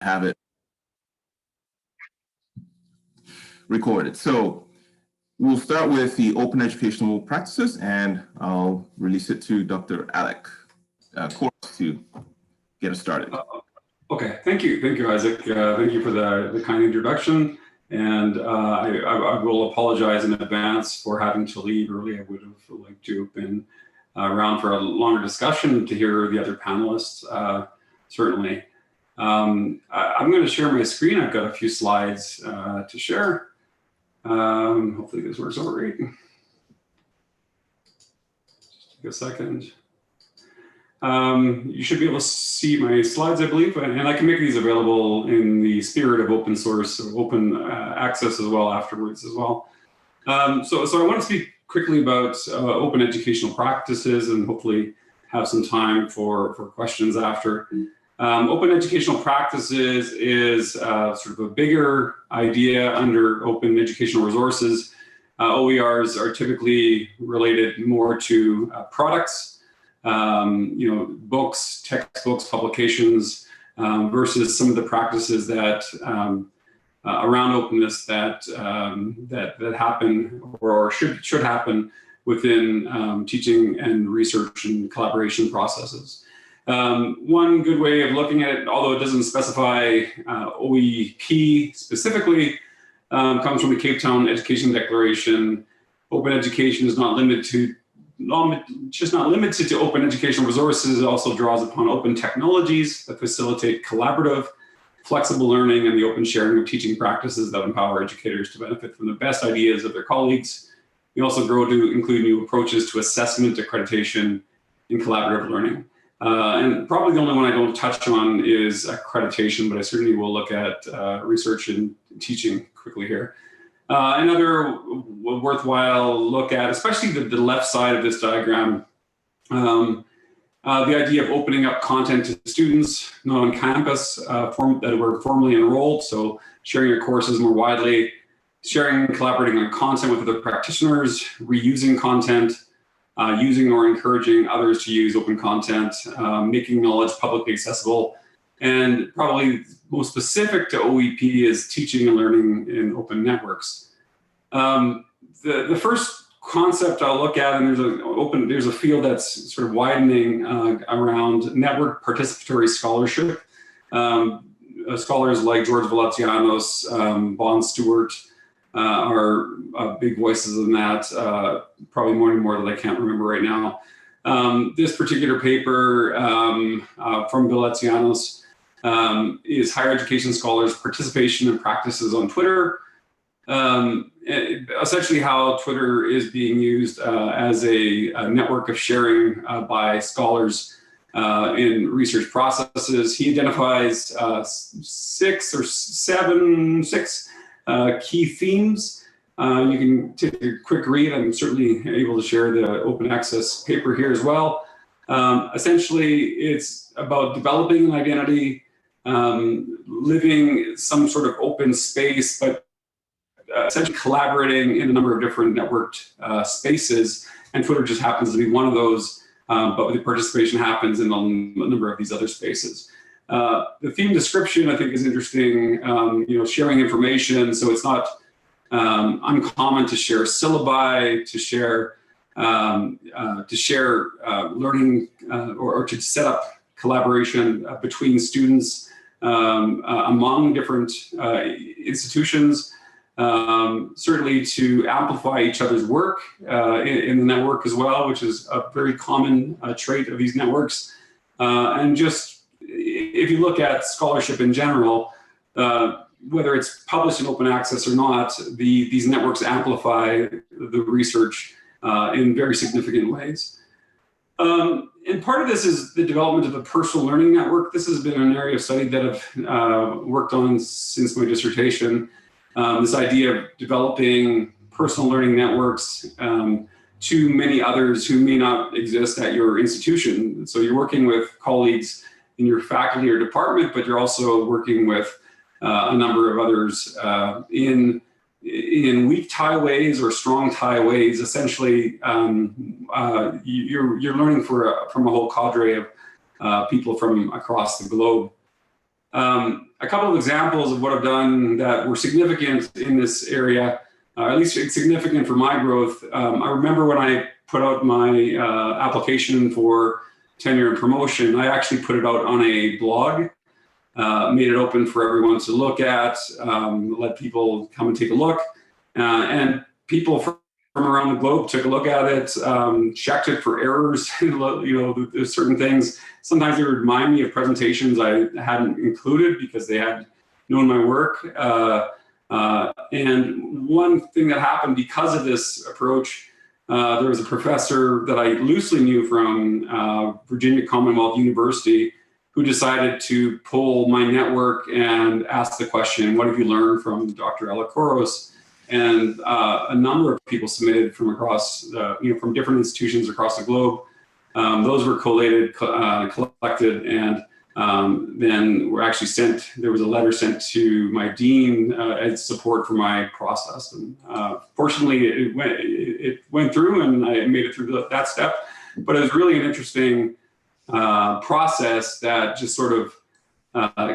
have it recorded. So we'll start with the open educational practices, and I'll release it to Dr. Alec Couros to get us started. Okay, thank you, Isaac. Thank you for the kind introduction. And I will apologize in advance for having to leave early. I would have liked to have been around for a longer discussion to hear the other panelists, certainly. I'm going to share my screen. I've got a few slides to share. Hopefully this works all right. Just take a second. You should be able to see my slides, I believe, and I can make these available in the spirit of open source, or open access as well afterwards as well. So I want to speak quickly about open educational practices and hopefully have some time for questions after. Open educational practices is sort of a bigger idea under open educational resources. OERs are typically related more to products, books, textbooks, publications, versus some of the practices that around openness that happen or should happen within teaching and research and collaboration processes. One good way of looking at it, although it doesn't specify OEP specifically, comes from the Cape Town Education Declaration. Open education is not limited to open educational resources. It also draws upon open technologies that facilitate collaborative, flexible learning and the open sharing of teaching practices that empower educators to benefit from the best ideas of their colleagues. We also grow to include new approaches to assessment, accreditation, and collaborative learning. And probably the only one I don't touch on is accreditation, but I certainly will look at research and teaching quickly here. Another worthwhile look at, especially the left side of this diagram, the idea of opening up content to students not on campus that were formally enrolled, so sharing your courses more widely, sharing and collaborating on content with other practitioners, reusing content, using or encouraging others to use open content, making knowledge publicly accessible, and probably most specific to OEP is teaching and learning in open networks. The first concept I'll look at, and there's a field that's sort of widening around network participatory scholarship. Scholars like George Valencianos, Bon Stewart are big voices in that, probably more that I can't remember right now. This particular paper from Valencianos is higher education scholars' participation and practices on Twitter. Essentially how Twitter is being used as a network of sharing by scholars in research processes. He identifies six key themes. You can take a quick read. I'm certainly able to share the open access paper here as well. Essentially, it's about developing an identity, living some sort of open space, but essentially collaborating in a number of different networked spaces. And Twitter just happens to be one of those, but the participation happens in a number of these other spaces. The theme description, I think, is interesting. Sharing information, so it's not uncommon to share syllabi, to share learning, or to set up collaboration between students among different institutions. Certainly to amplify each other's work in the network as well, which is a very common trait of these networks. And just, if you look at scholarship in general, whether it's published in open access or not, these networks amplify the research in very significant ways. And part of this is the development of the personal learning network. This has been an area of study that I've worked on since my dissertation. This idea of developing personal learning networks to many others who may not exist at your institution. So you're working with colleagues in your faculty or department, but you're also working with a number of others in weak tie ways or strong tie ways. Essentially, you're learning from a whole cadre of people from across the globe. A couple of examples of what I've done that were significant in this area, at least significant for my growth. I remember when I put out my application for tenure and promotion, I actually put it out on a blog, made it open for everyone to look at, let people come and take a look. And people from around the globe took a look at it, checked it for errors, there's certain things. Sometimes they would remind me of presentations I hadn't included because they had known my work. And one thing that happened because of this approach, there was a professor that I loosely knew from Virginia Commonwealth University who decided to pull my network and ask the question, what have you learned from Dr. Alec Couros? And a number of people submitted from across, from different institutions across the globe. Those were collated, collected, and then were actually sent. There was a letter sent to my dean as support for my process. And fortunately, it went through, and I made it through that step. But it was really an interesting process that just sort of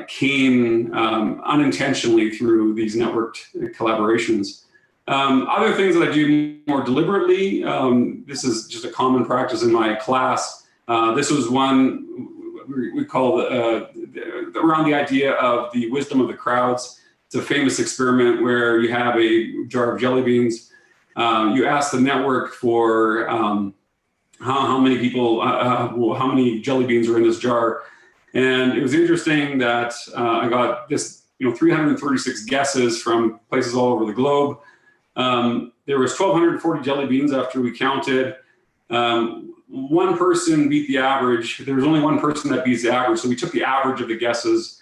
came unintentionally through these networked collaborations. Other things that I do more deliberately, this is just a common practice in my class. This was one we call around the idea of the wisdom of the crowds. It's a famous experiment where you have a jar of jelly beans. You ask the network for how many people, how many jelly beans are in this jar. And it was interesting that I got this, 336 guesses from places all over the globe. There was 1,240 jelly beans after we counted. One person beat the average. There was only one person that beats the average. So we took the average of the guesses,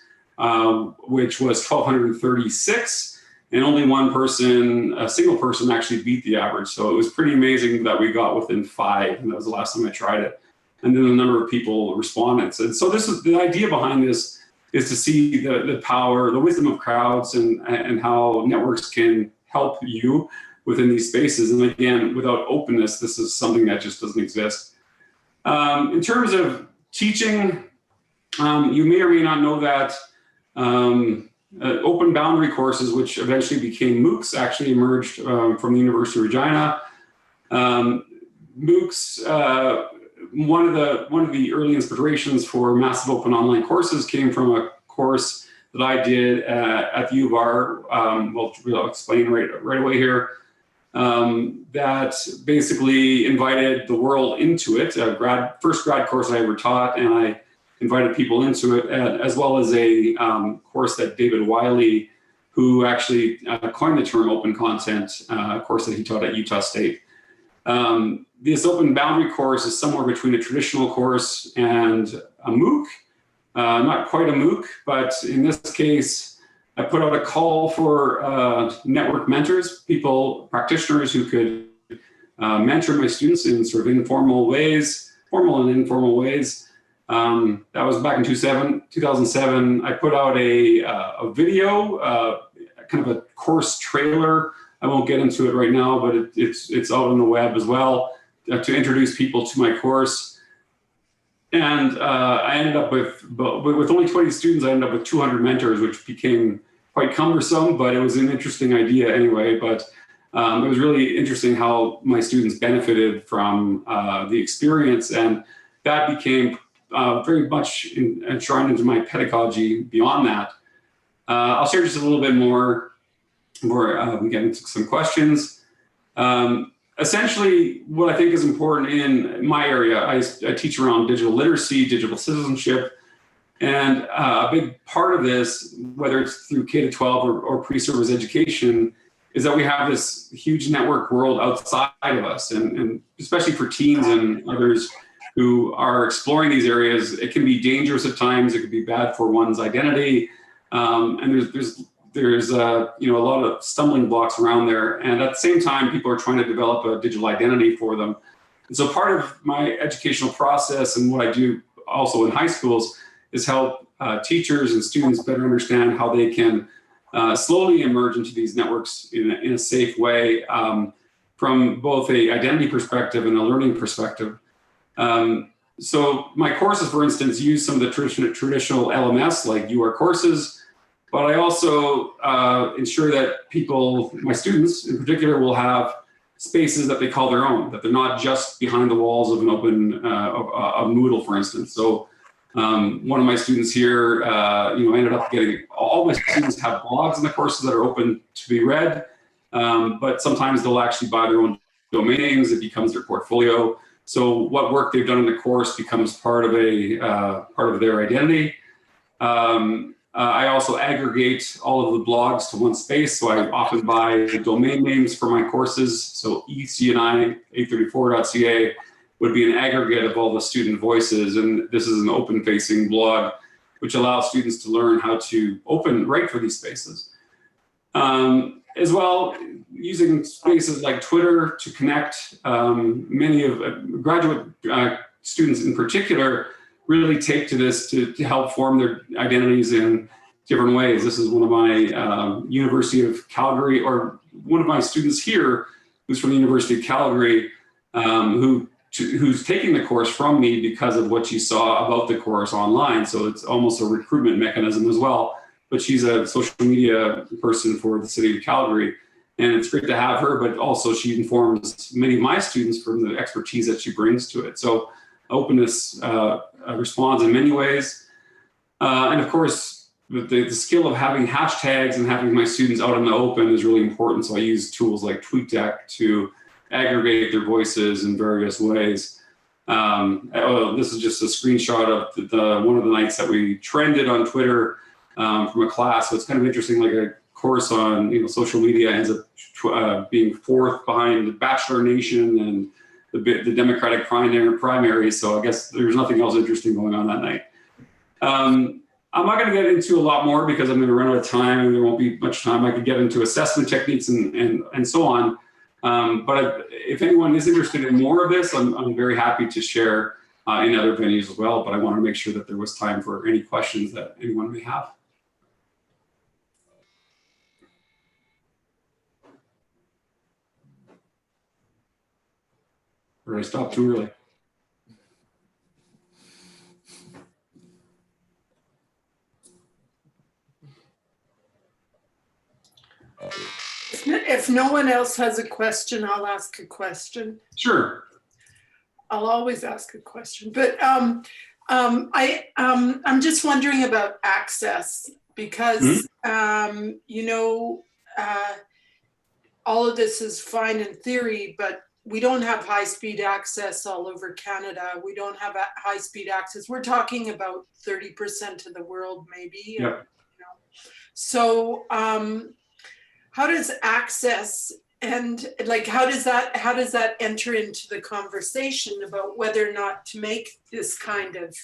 which was 1,236, and only one person, a single person actually beat the average. So it was pretty amazing that we got within 5, and that was the last time I tried it. And then the number of people responded. And so this is the idea behind this, is to see the power, the wisdom of crowds, and how networks can help you within these spaces. And again, without openness, this is something that just doesn't exist. In terms of teaching, you may or may not know that open boundary courses, which eventually became MOOCs, actually emerged from the University of Regina. MOOCs, one of the early inspirations for massive open online courses came from a course that I did at the U of R. I'll explain right away here. That basically invited the world into it. First grad course I ever taught, and I invited people into it, as well as a course that David Wiley, who actually coined the term open content, course that he taught at Utah State. This open boundary course is somewhere between a traditional course and a MOOC. Not quite a MOOC, but in this case, I put out a call for network mentors, practitioners who could mentor my students in sort of informal ways, formal and informal ways. That was back in 2007. I put out a video, kind of a course trailer. I won't get into it right now, but it's out on the web as well, to introduce people to my course. And I ended up with only 20 students, I ended up with 200 mentors, which became quite cumbersome, but it was an interesting idea anyway. But it was really interesting how my students benefited from the experience, and that became very much enshrined into my pedagogy beyond that. I'll share just a little bit more we get into some questions. Essentially, what I think is important in my area, I teach around digital literacy, digital citizenship, and a big part of this, whether it's through K-12 or pre-service education, is that we have this huge network world outside of us, and especially for teens and others who are exploring these areas, it can be dangerous at times. It could be bad for one's identity, and there's a lot of stumbling blocks around there. And at the same time, people are trying to develop a digital identity for them. And so part of my educational process and what I do also in high schools is help teachers and students better understand how they can slowly emerge into these networks in a safe way, from both a identity perspective and a learning perspective. So my courses, for instance, use some of the traditional LMS like UR courses. But I also ensure that people, my students in particular, will have spaces that they call their own, that they're not just behind the walls of an open, of Moodle, for instance. So one of my students here, ended up getting, all my students have blogs in the courses that are open to be read, but sometimes they'll actually buy their own domain names. It becomes their portfolio. So what work they've done in the course becomes part of their identity. I also aggregate all of the blogs to one space, so I often buy domain names for my courses. So ecni834.ca would be an aggregate of all the student voices, and this is an open-facing blog, which allows students to learn how to write for these spaces. As well, using spaces like Twitter to connect. Many of graduate students in particular really take to this to help form their identities in different ways. This is one of my University of Calgary, or one of my students here who's from the University of Calgary, who's taking the course from me because of what she saw about the course online. So it's almost a recruitment mechanism as well. But she's a social media person for the city of Calgary. And it's great to have her, but also she informs many of my students from the expertise that she brings to it. So openness responds in many ways. And of course, the skill of having hashtags and having my students out in the open is really important. So I use tools like TweetDeck to aggregate their voices in various ways. This is just a screenshot of one of the nights that we trended on Twitter from a class. So it's kind of interesting, like a course on social media ends up being fourth behind Bachelor Nation and the Democratic primary. So I guess there's nothing else interesting going on that night. I'm not going to get into a lot more because I'm going to run out of time and there won't be much time. I could get into assessment techniques and so on. But if anyone is interested in more of this, I'm very happy to share in other venues as well. But I want to make sure that there was time for any questions that anyone may have. Or I stopped too early. If no one else has a question, I'll ask a question. Sure. I'll always ask a question, but I'm just wondering about access because all of this is fine in theory, but we don't have high-speed access all over Canada. We don't have high-speed access. We're talking about 30% of the world, maybe. Yep. So how does access and how does that enter into the conversation about whether or not to make this kind of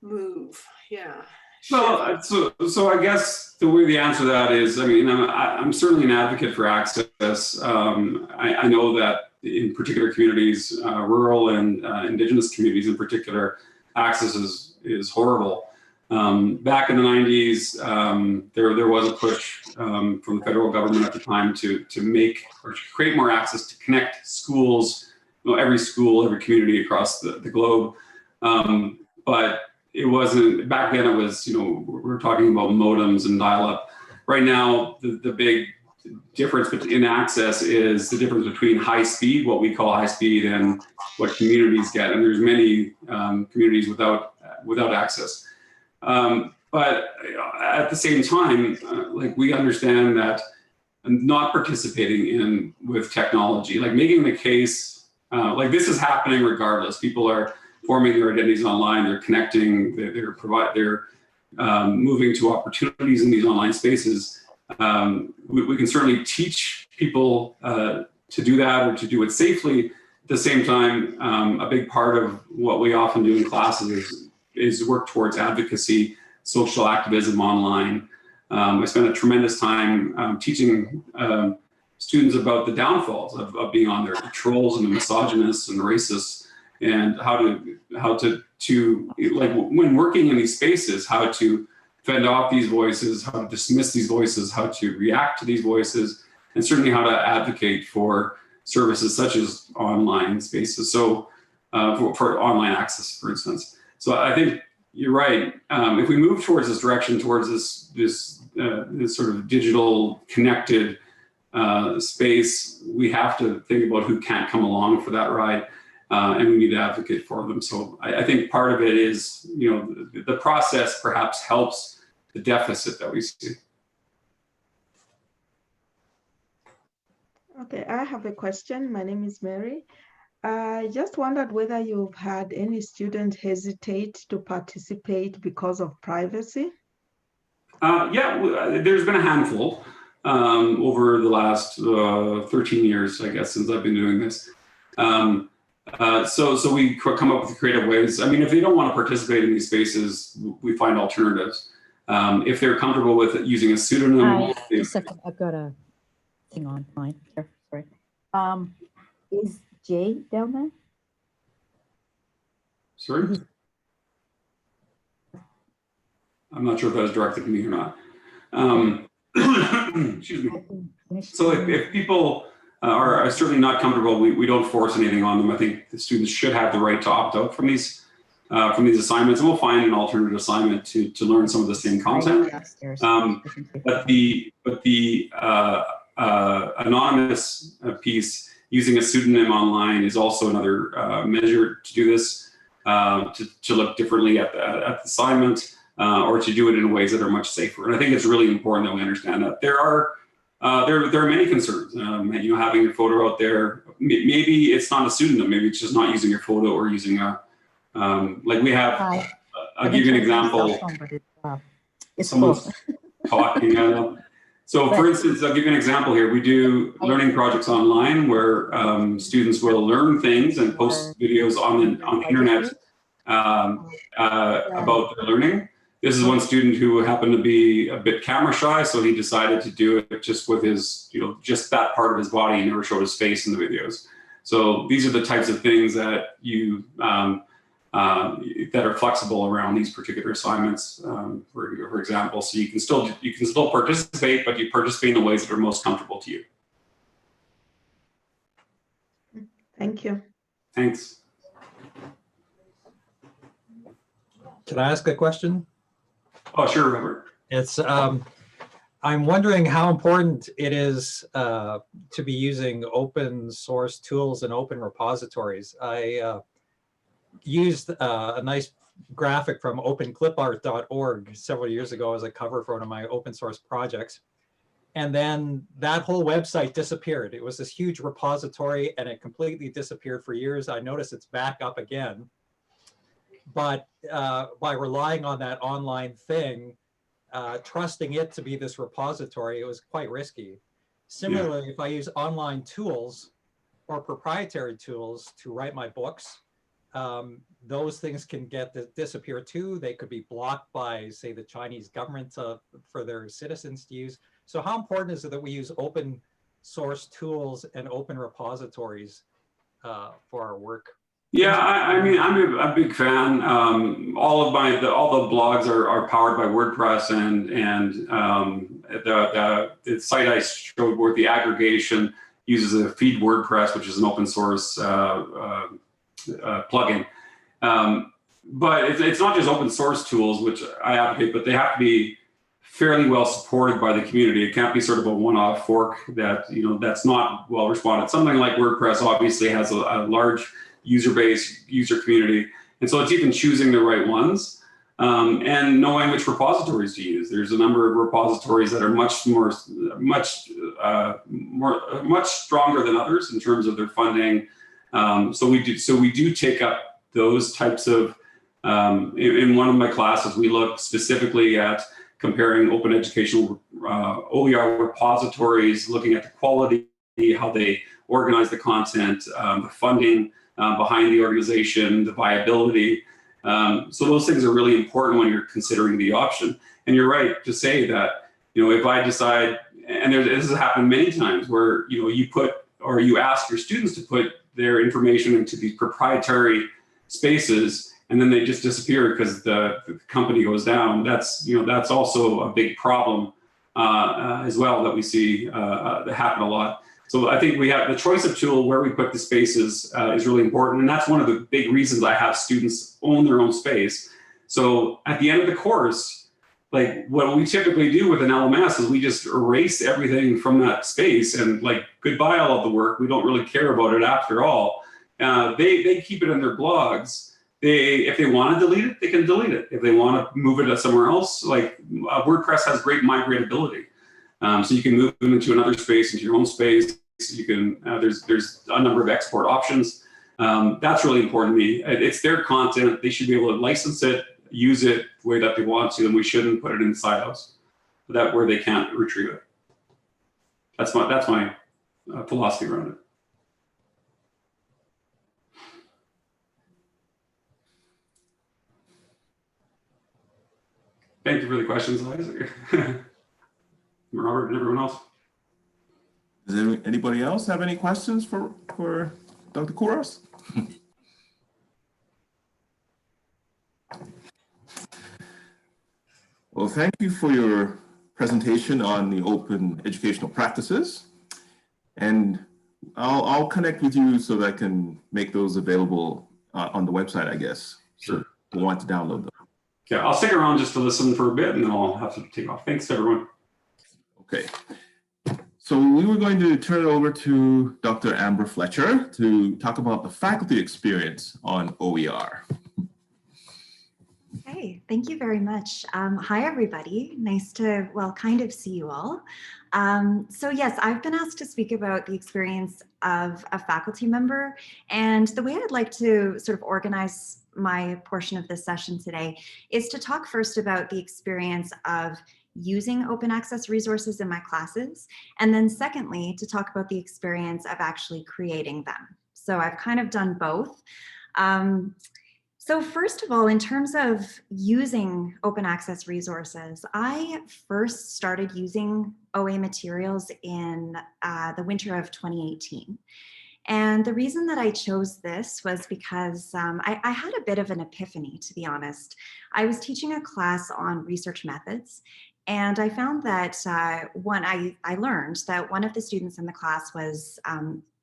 move? Yeah. Well, so I guess the way the answer to that is, I'm certainly an advocate for access. I know that in particular communities, rural and Indigenous communities in particular, access is horrible. Back in the 90s, there was a push from the federal government at the time to make or to create more access, to connect schools, every school, every community across the globe. But it wasn't, back then it was, we're talking about modems and dial-up. Right now, the big difference in access is the difference between high speed, what we call high speed, and what communities get. And there's many communities without access. But at the same time, we understand that not participating with technology, making the case, this is happening regardless. People are forming their identities online, they're connecting, they're moving to opportunities in these online spaces. We can certainly teach people to do that or to do it safely. At the same time, a big part of what we often do in classes is work towards advocacy, social activism online. I spent a tremendous time teaching students about the downfalls of being on there, the trolls and the misogynists and the racists, and how to when working in these spaces, how to fend off these voices, how to dismiss these voices, how to react to these voices, and certainly how to advocate for services such as online spaces. So for online access, for instance. So I think You're right. If we move towards this direction, towards this sort of digital connected space, we have to think about who can't come along for that ride, and we need to advocate for them. So I think part of it is, the process perhaps helps the deficit that we see. Okay, I have a question. My name is Mary. I just wondered whether you've had any student hesitate to participate because of privacy? Yeah, there's been a handful over the last 13 years, I guess, since I've been doing this. So we come up with creative ways. I mean, if they don't want to participate in these spaces, we find alternatives. If they're comfortable with using a pseudonym. Just a second, I've got a thing on mine here, sorry. Is Jay down there? Sorry? I'm not sure if that was directed to me or not. Excuse me. So if people are certainly not comfortable, we don't force anything on them. I think the students should have the right to opt out from these assignments, and we'll find an alternative assignment to learn some of the same content. But the anonymous piece, using a pseudonym online, is also another measure to do this, to look differently at the assignment, or to do it in ways that are much safer. And I think it's really important that we understand that there are many concerns. Having your photo out there, maybe it's not a pseudonym, maybe it's just not using your photo or using a like we have. I'll give you an example. Someone's talking. I don't know. So for instance, I'll give you an example here. We do learning projects online where students will learn things and post videos on the internet about their learning. This is one student who happened to be a bit camera shy, so he decided to do it just with his, just that part of his body. He never showed his face in the videos. So these are the types of things that that are flexible around these particular assignments, for example. So you can still participate, but you participate in the ways that are most comfortable to you. Thank you. Thanks. Can I ask a question? Oh, sure, Robert. It's I'm wondering how important it is to be using open source tools and open repositories. I used a nice graphic from openclipart.org several years ago as a cover for one of my open source projects. And then that whole website disappeared. It was this huge repository and it completely disappeared for years. I noticed it's back up again. But by relying on that online thing, trusting it to be this repository, it was quite risky. Similarly, if I use online tools or proprietary tools to write my books, those things can disappear too. They could be blocked by, say, the Chinese government for their citizens to use. So how important is it that we use open source tools and open repositories for our work? Yeah, I mean, I'm a big fan. All the blogs are powered by WordPress, and the site I showed where the aggregation uses a Feed WordPress, which is an open source plugin. But it's not just open source tools, which I advocate, but they have to be fairly well supported by the community. It can't be sort of a one-off fork that that's not well responded. Something like WordPress obviously has a large user base, user community. And so it's even choosing the right ones and knowing which repositories to use. There's a number of repositories that are much stronger than others in terms of their funding. So we do take up those types of, in one of my classes, we look specifically at comparing open educational OER repositories, looking at the quality, how they organize the content, the funding, behind the organization, the viability. So those things are really important when you're considering the option. And you're right to say that, if I decide, and this has happened many times where, you put, or you ask your students to put their information into these proprietary spaces, and then they just disappear because the company goes down. That's also a big problem as well that we see that happen a lot. So I think we have the choice of tool where we put the spaces is really important. And that's one of the big reasons I have students own their own space. So at the end of the course, like what we typically do with an LMS is we just erase everything from that space and like goodbye all of the work. We don't really care about it after all. They keep it in their blogs. If they want to delete it, they can delete it. If they want to move it to somewhere else, like WordPress has great migratability. So you can move them into another space, into your own space. You can, there's a number of export options. That's really important to me. It's their content. They should be able to license it, use it the way that they want to, and we shouldn't put it in silos where they can't retrieve it. That's my philosophy around it. Thank you for the questions, Isaac. Robert and everyone else. Does anybody else have any questions for Dr. Couros? Well, thank you for your presentation on the open educational practices. And I'll connect with you so that I can make those available on the website, I guess. Sure. So if you want to download them. Yeah, I'll stick around just to listen for a bit and then I'll have to take off. Thanks, everyone. Okay. So we were going to turn it over to Dr. Amber Fletcher to talk about the faculty experience on OER. Hey, thank you very much. Hi, everybody. Nice to, well, kind of see you all. So yes, I've been asked to speak about the experience of a faculty member. And the way I'd like to sort of organize my portion of this session today is to talk first about the experience of using open access resources in my classes. And then secondly, to talk about the experience of actually creating them. So I've kind of done both. So first of all, in terms of using open access resources, I first started using OA materials in the winter of 2018. And the reason that I chose this was because I had a bit of an epiphany, to be honest. I was teaching a class on research methods, and I found that I learned that one of the students in the class was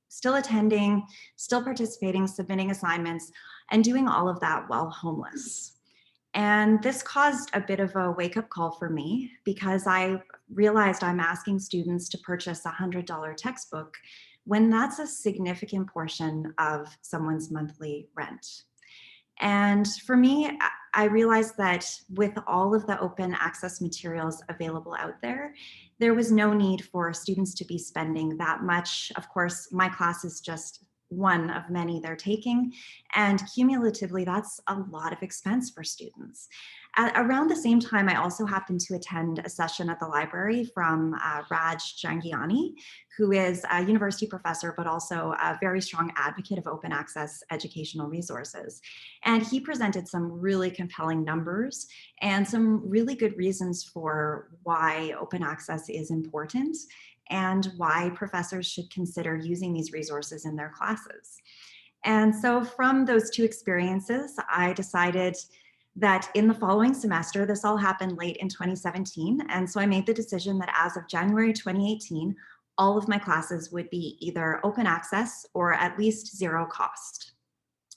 still attending, still participating, submitting assignments, and doing all of that while homeless. And this caused a bit of a wake-up call for me because I realized I'm asking students to purchase a $100 textbook when that's a significant portion of someone's monthly rent. And for me, I realized that with all of the open access materials available out there, there was no need for students to be spending that much. Of course, my class is just one of many they're taking, and cumulatively, that's a lot of expense for students. Around the same time, I also happened to attend a session at the library from Raj Jangiani, who is a university professor, but also a very strong advocate of open access educational resources. And he presented some really compelling numbers and some really good reasons for why open access is important and why professors should consider using these resources in their classes. And so from those two experiences, I decided that in the following semester, this all happened late in 2017. And so I made the decision that as of January 2018, all of my classes would be either open access or at least zero cost.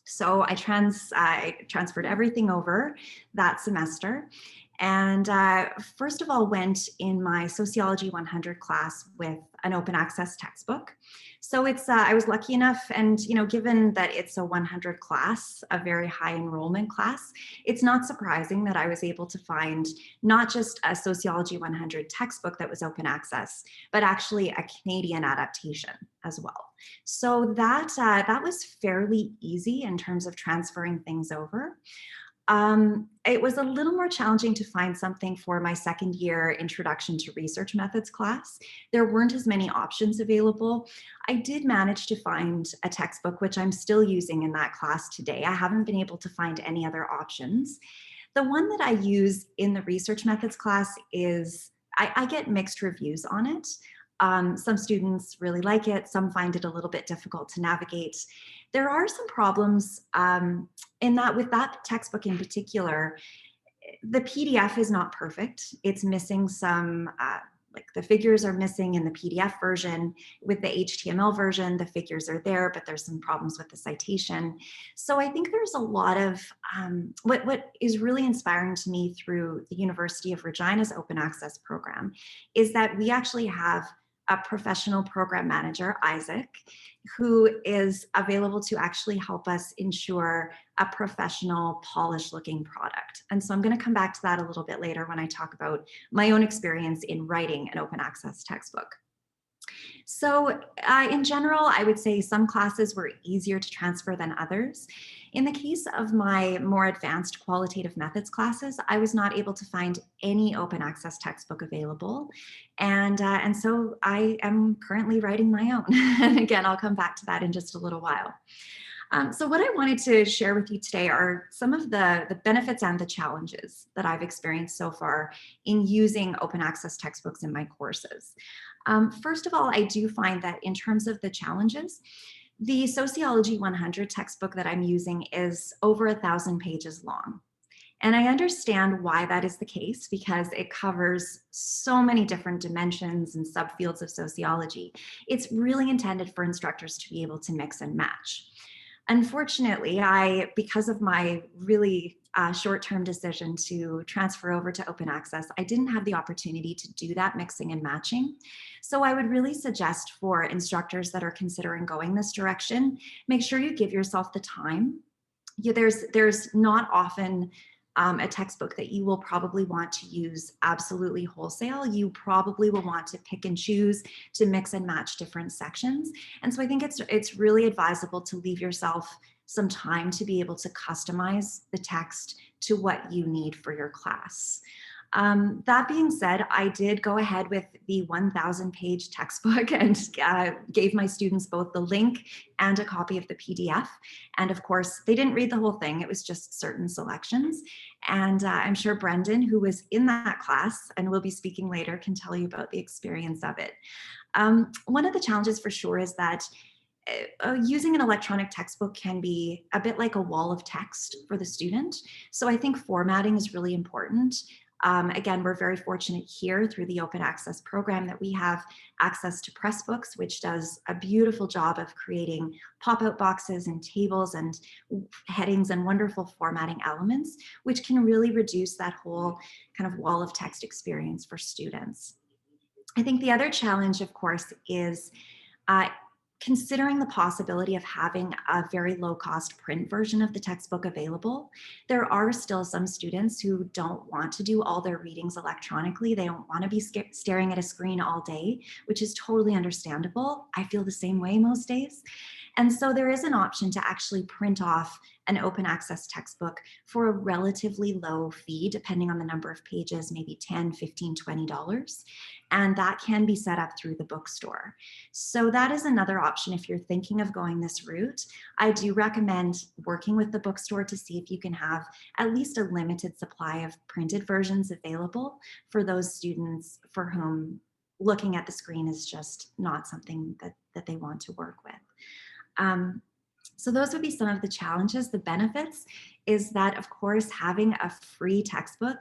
So I transferred everything over that semester. And first of all, went in my Sociology 100 class with an open access textbook. So it's I was lucky enough, and given that it's a 100 class, a very high enrollment class, it's not surprising that I was able to find not just a Sociology 100 textbook that was open access, but actually a Canadian adaptation as well. So that was fairly easy in terms of transferring things over. It was a little more challenging to find something for my second year Introduction to Research Methods class. There weren't as many options available. I did manage to find a textbook, which I'm still using in that class today. I haven't been able to find any other options. The one that I use in the Research Methods class is, I get mixed reviews on it. Some students really like it. Some find it a little bit difficult to navigate. There are some problems in that with that textbook in particular, the PDF is not perfect. It's missing some like the figures are missing in the PDF version. With the HTML version, the figures are there, but there's some problems with the citation. So I think there's a lot of, what is really inspiring to me through the University of Regina's Open Access program is that we actually have a professional program manager, Isaac, who is available to actually help us ensure a professional, polished looking product. And so I'm going to come back to that a little bit later when I talk about my own experience in writing an open access textbook. So in general, I would say some classes were easier to transfer than others. In the case of my more advanced qualitative methods classes, I was not able to find any open access textbook available. And so I am currently writing my own. And again, I'll come back to that in just a little while. So what I wanted to share with you today are some of the benefits and the challenges that I've experienced so far in using open access textbooks in my courses. First of all, I do find that in terms of the challenges, the Sociology 100 textbook that I'm using is over 1,000 pages long. And I understand why that is the case because it covers so many different dimensions and subfields of sociology. It's really intended for instructors to be able to mix and match. Unfortunately, because of my really short-term decision to transfer over to open access, I didn't have the opportunity to do that mixing and matching. So I would really suggest for instructors that are considering going this direction, make sure you give yourself the time. There's not often a textbook that you will probably want to use absolutely wholesale. You probably will want to pick and choose to mix and match different sections. And so I think it's really advisable to leave yourself some time to be able to customize the text to what you need for your class. That being said, I did go ahead with the 1,000-page textbook and gave my students both the link and a copy of the PDF. And of course, they didn't read the whole thing. It was just certain selections. And I'm sure Brenden, who was in that class and will be speaking later, can tell you about the experience of it. One of the challenges for sure is that using an electronic textbook can be a bit like a wall of text for the student. So I think formatting is really important. Again, we're very fortunate here through the open access program that we have access to Pressbooks, which does a beautiful job of creating pop-out boxes and tables and headings and wonderful formatting elements, which can really reduce that whole kind of wall of text experience for students. I think the other challenge, of course, is considering the possibility of having a very low-cost print version of the textbook available. There are still some students who don't want to do all their readings electronically. They don't want to be staring at a screen all day, which is totally understandable. I feel the same way most days. And so there is an option to actually print off an open access textbook for a relatively low fee, depending on the number of pages, maybe $10, $15, $20. And that can be set up through the bookstore. So that is another option if you're thinking of going this route. I do recommend working with the bookstore to see if you can have at least a limited supply of printed versions available for those students for whom looking at the screen is just not something that they want to work with. So those would be some of the challenges. The benefits is that, of course, having a free textbook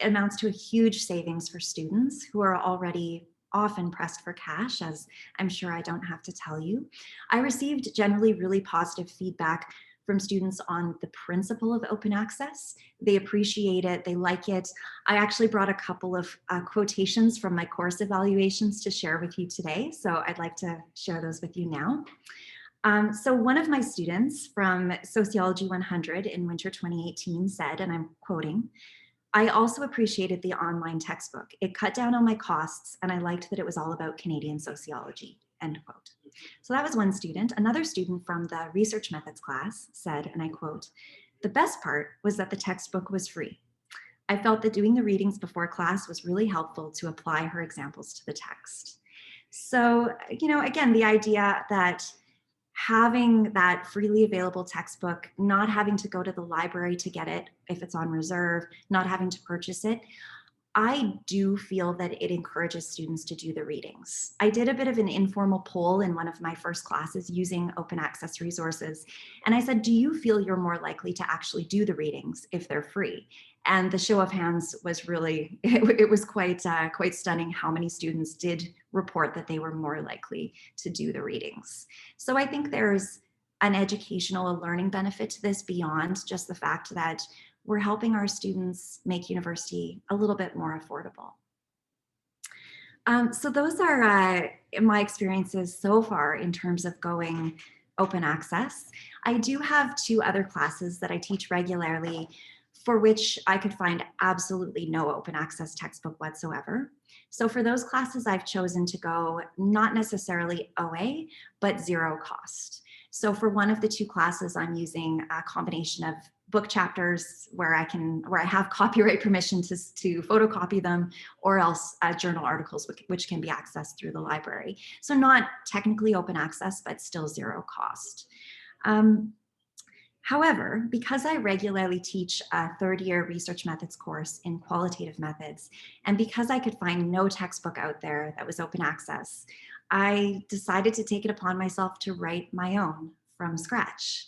amounts to a huge savings for students who are already often pressed for cash, as I'm sure I don't have to tell you. I received generally really positive feedback from students on the principle of open access. They appreciate it, they like it. I actually brought a couple of quotations from my course evaluations to share with you today, so I'd like to share those with you now. So one of my students from Sociology 100 in winter 2018 said, and I'm quoting, "I also appreciated the online textbook. It cut down on my costs and I liked that it was all about Canadian sociology," end quote. So that was one student. Another student from the research methods class said, and I quote, "The best part was that the textbook was free. I felt that doing the readings before class was really helpful to apply her examples to the text." So, again, the idea that having that freely available textbook, not having to go to the library to get it if it's on reserve, not having to purchase it, I do feel that it encourages students to do the readings. I did a bit of an informal poll in one of my first classes using open access resources. And I said, do you feel you're more likely to actually do the readings if they're free? And the show of hands was really, it was quite stunning how many students did report that they were more likely to do the readings. So I think there's an educational and learning benefit to this beyond just the fact that we're helping our students make university a little bit more affordable. So those are my experiences so far in terms of going open access. I do have 2 other classes that I teach regularly for which I could find absolutely no open access textbook whatsoever. So for those classes, I've chosen to go not necessarily OA, but zero cost. So for one of the 2 classes, I'm using a combination of book chapters where I have copyright permission to photocopy them, or else journal articles which can be accessed through the library. So not technically open access, but still zero cost. However, because I regularly teach a 3rd-year research methods course in qualitative methods, and because I could find no textbook out there that was open access, I decided to take it upon myself to write my own from scratch.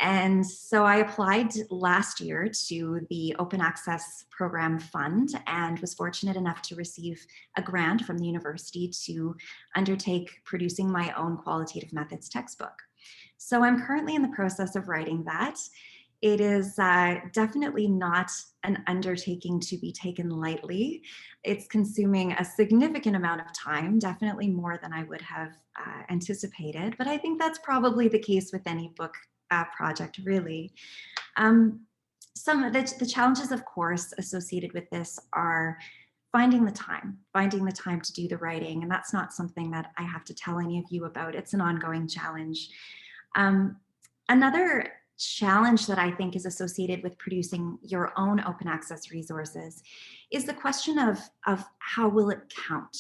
And so I applied last year to the Open Access Program Fund and was fortunate enough to receive a grant from the university to undertake producing my own qualitative methods textbook. So I'm currently in the process of writing that. It is definitely not an undertaking to be taken lightly. It's consuming a significant amount of time, definitely more than I would have anticipated, but I think that's probably the case with any book project, really. Some of the challenges, of course, associated with this are finding the time to do the writing, and that's not something that I have to tell any of you about. It's an ongoing challenge. Another challenge that I think is associated with producing your own open access resources is the question of how will it count?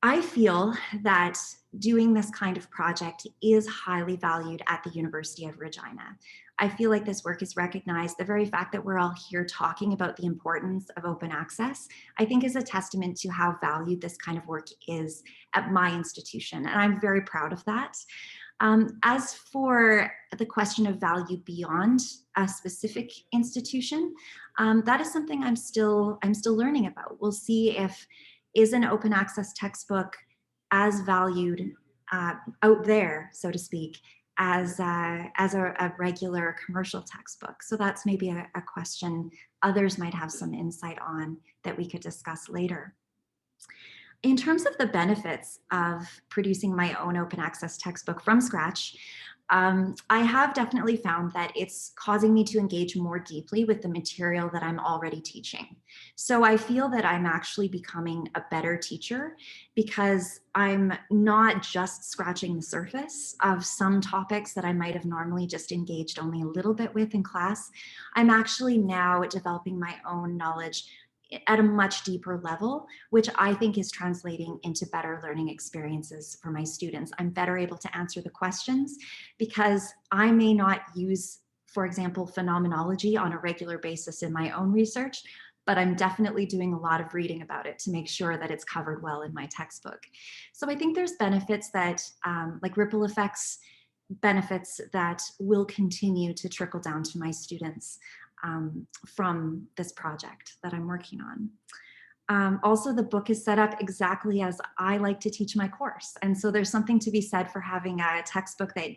I feel that doing this kind of project is highly valued at the University of Regina. I feel like this work is recognized. The very fact that we're all here talking about the importance of open access, I think is a testament to how valued this kind of work is at my institution, and I'm very proud of that. As for the question of value beyond a specific institution, that is something I'm still learning about. We'll see if is an open access textbook as valued out there, so to speak, as a regular commercial textbook. So that's maybe a question others might have some insight on that we could discuss later. In terms of the benefits of producing my own open access textbook from scratch, I have definitely found that it's causing me to engage more deeply with the material that I'm already teaching. So I feel that I'm actually becoming a better teacher because I'm not just scratching the surface of some topics that I might have normally just engaged only a little bit with in class. I'm actually now developing my own knowledge at a much deeper level, which I think is translating into better learning experiences for my students. I'm better able to answer the questions because I may not use, for example, phenomenology on a regular basis in my own research, but I'm definitely doing a lot of reading about it to make sure that it's covered well in my textbook. So I think there's benefits that, like ripple effects, benefits that will continue to trickle down to my students from this project that I'm working on. Also, the book is set up exactly as I like to teach my course. And so there's something to be said for having a textbook that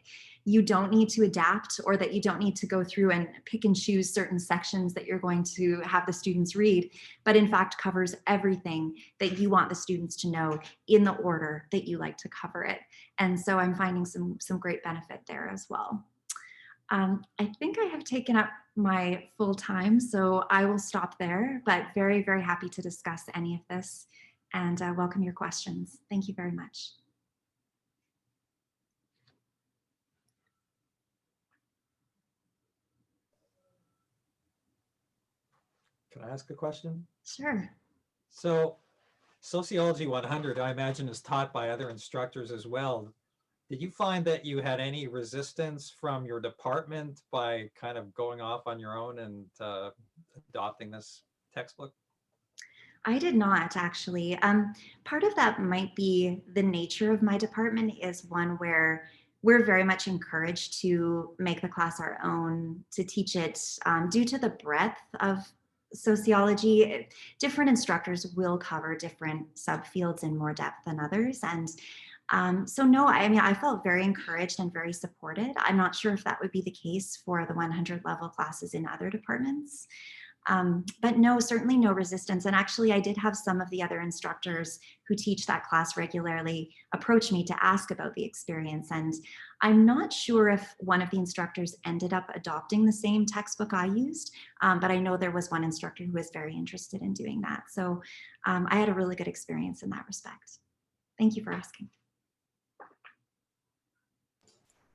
you don't need to adapt or that you don't need to go through and pick and choose certain sections that you're going to have the students read, but in fact covers everything that you want the students to know in the order that you like to cover it. And so I'm finding some great benefit there as well. I think I have taken up my full time, so I will stop there, but very, very happy to discuss any of this and welcome your questions. Thank you very much. Can I ask a question? Sure. So Sociology 100, I imagine, is taught by other instructors as well. Did you find that you had any resistance from your department by kind of going off on your own and adopting this textbook? I did not actually. Part of that might be the nature of my department is one where we're very much encouraged to make the class our own, to teach it due to the breadth of sociology. Different instructors will cover different subfields in more depth than others. And so no, I mean, I felt very encouraged and very supported. I'm not sure if that would be the case for the 100 level classes in other departments. But no, certainly no resistance. And actually, I did have some of the other instructors who teach that class regularly approach me to ask about the experience. And I'm not sure if one of the instructors ended up adopting the same textbook I used, but I know there was one instructor who was very interested in doing that. So I had a really good experience in that respect. Thank you for asking.